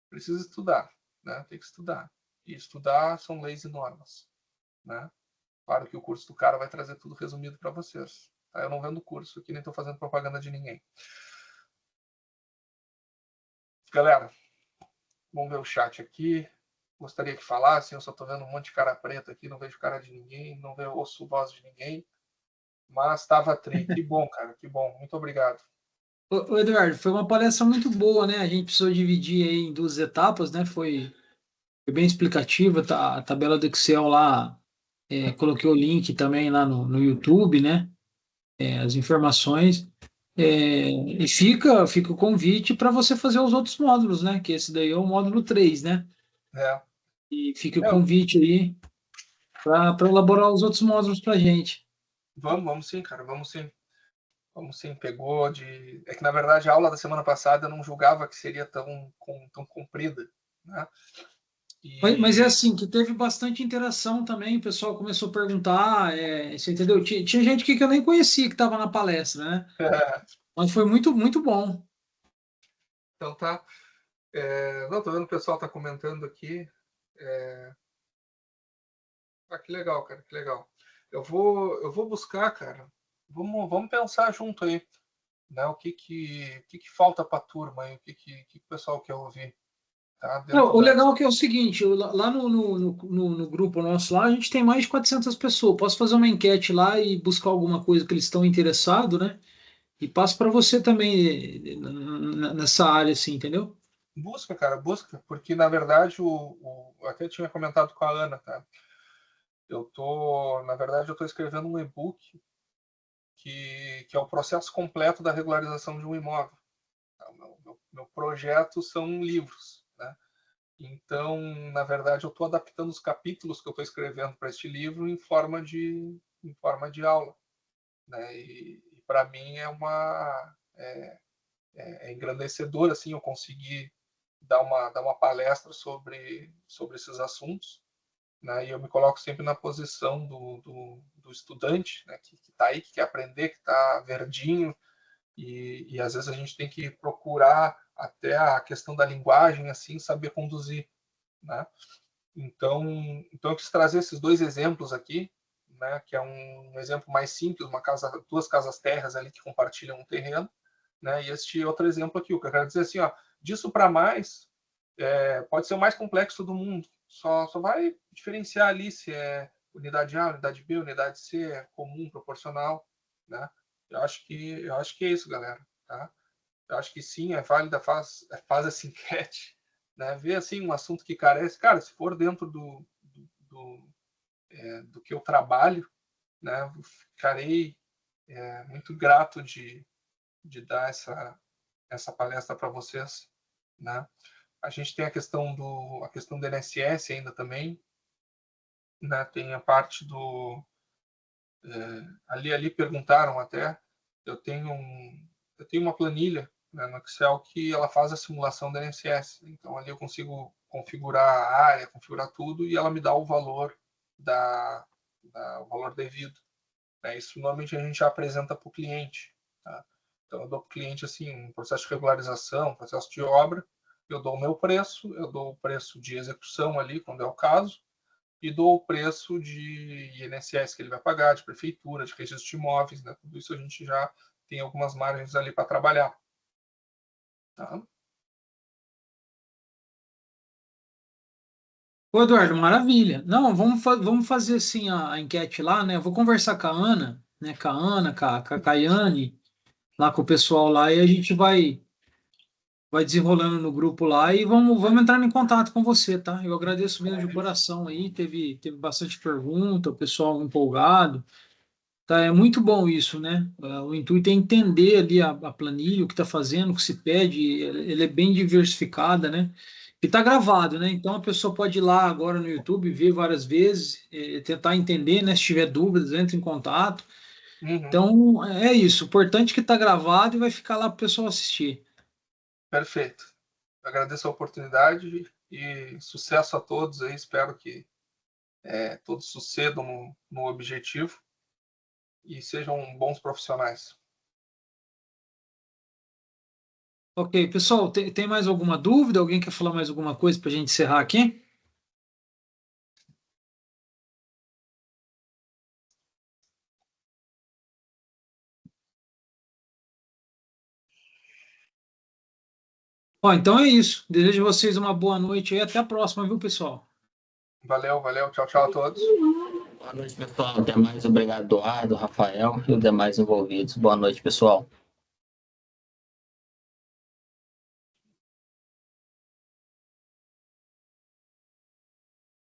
Precisa estudar, né? Tem que estudar. E estudar são leis e normas, né? Claro que o curso do cara vai trazer tudo resumido para vocês. Tá? Eu não vendo curso aqui, nem estou fazendo propaganda de ninguém. Galera, vamos ver o chat aqui. Gostaria que falassem, eu só estou vendo um monte de cara preta aqui, não vejo cara de ninguém, não ouço voz de ninguém. Mas estava tri. Que bom, cara, que bom. Muito obrigado. Ô, Eduardo, foi uma palestra muito boa, né? A gente precisou dividir aí em duas etapas, né? Foi bem explicativa, tá? A tabela do Excel lá, coloquei o link também lá no YouTube, né? As informações. E fica o convite para você fazer os outros módulos, né? Que esse daí é o módulo 3, né? É. E fica o É, convite aí para elaborar os outros módulos para a gente. vamos sim, cara, vamos sim. Vamos sim, pegou de. É que na verdade a aula da semana passada eu não julgava que seria tão comprida, né? Mas é E assim, que teve bastante interação também, o pessoal começou a perguntar, você entendeu? Tinha gente que eu nem conhecia que estava na palestra, né? Mas foi muito, muito bom. então tá. Não, tô vendo o pessoal tá comentando aqui. Que legal, cara, que legal. Eu vou buscar, cara. Vamos pensar junto aí, né? O que falta para a turma aí, o que o pessoal quer ouvir, tá? Não, Dentro o da. legal é que é o seguinte, lá no grupo nosso lá, a gente tem mais de 400 pessoas. Posso fazer uma enquete lá e buscar alguma coisa que eles estão interessados, né? E passo para você também nessa área, assim, entendeu? Busca, cara, busca, porque na verdade eu até tinha comentado com a Ana, cara. Na verdade, eu tô escrevendo um e-book que é o processo completo da regularização de um imóvel. Tá? Meu projeto são livros, né? Então, na verdade, eu estou adaptando os capítulos que eu estou escrevendo para este livro em forma de aula, né? E para mim é engrandecedor assim eu conseguir dar uma palestra sobre esses assuntos, né? E eu me coloco sempre na posição do estudante, né? Que está aí, que quer aprender, que está verdinho, e às vezes a gente tem que procurar até a questão da linguagem, assim, saber conduzir, né? Então eu quis trazer esses dois exemplos aqui, né? Que é um exemplo mais simples, duas casas terras ali que compartilham um terreno, né? E este outro exemplo aqui, o que eu quero dizer assim, ó, disso para mais, pode ser o mais complexo do mundo. Só vai diferenciar ali se é unidade A, unidade B, unidade C, é comum, proporcional, né? Eu acho que é isso, galera, tá? Eu acho que sim, é válida, faz essa enquete, né? Vê assim um assunto que carece, cara, se for dentro do que eu trabalho, né? Ficarei muito grato de dar essa palestra para vocês, né? A gente tem a questão do INSS ainda também, né? Tem a parte do ali perguntaram até, eu tenho uma planilha, né, no Excel que ela faz a simulação do INSS. Então ali eu consigo configurar a área, configurar tudo e ela me dá o valor o valor devido. Né? Isso normalmente a gente já apresenta para o cliente. Tá? Então eu dou para o cliente assim um processo de regularização, um processo de obra, eu dou o meu preço, eu dou o preço de execução ali, quando é o caso, e dou o preço de INSS que ele vai pagar, de prefeitura, de registro de imóveis, né? Tudo isso a gente já tem algumas margens ali para trabalhar. Tá? Ô, Eduardo, maravilha. Não, vamos fazer assim a enquete lá, né? Eu vou conversar com a Ana, né? Com a Ana, com a Caiane, lá com o pessoal lá, e a gente vai desenrolando no grupo lá e vamos entrar em contato com você, tá? Eu agradeço mesmo de coração aí, teve bastante pergunta, o pessoal empolgado. Tá, é muito bom isso, né? O intuito é entender ali a planilha, o que está fazendo, o que se pede, ele é bem diversificada, né? E está gravado, né? Então a pessoa pode ir lá agora no YouTube, ver várias vezes, tentar entender, né? Se tiver dúvidas, entre em contato. Uhum. Então é isso. O importante é que está gravado e vai ficar lá para o pessoal assistir. Perfeito. Eu agradeço a oportunidade e sucesso a todos aí. Espero que todos sucedam no objetivo e sejam bons profissionais. Ok, pessoal, tem mais alguma dúvida? Alguém quer falar mais alguma coisa para a gente encerrar aqui? Ó, então é isso. Desejo a vocês uma boa noite e até a próxima, viu, pessoal? Valeu, valeu. Tchau, tchau a todos. Boa noite, pessoal. Até mais. Obrigado, Eduardo, Rafael e os demais envolvidos. Boa noite, pessoal.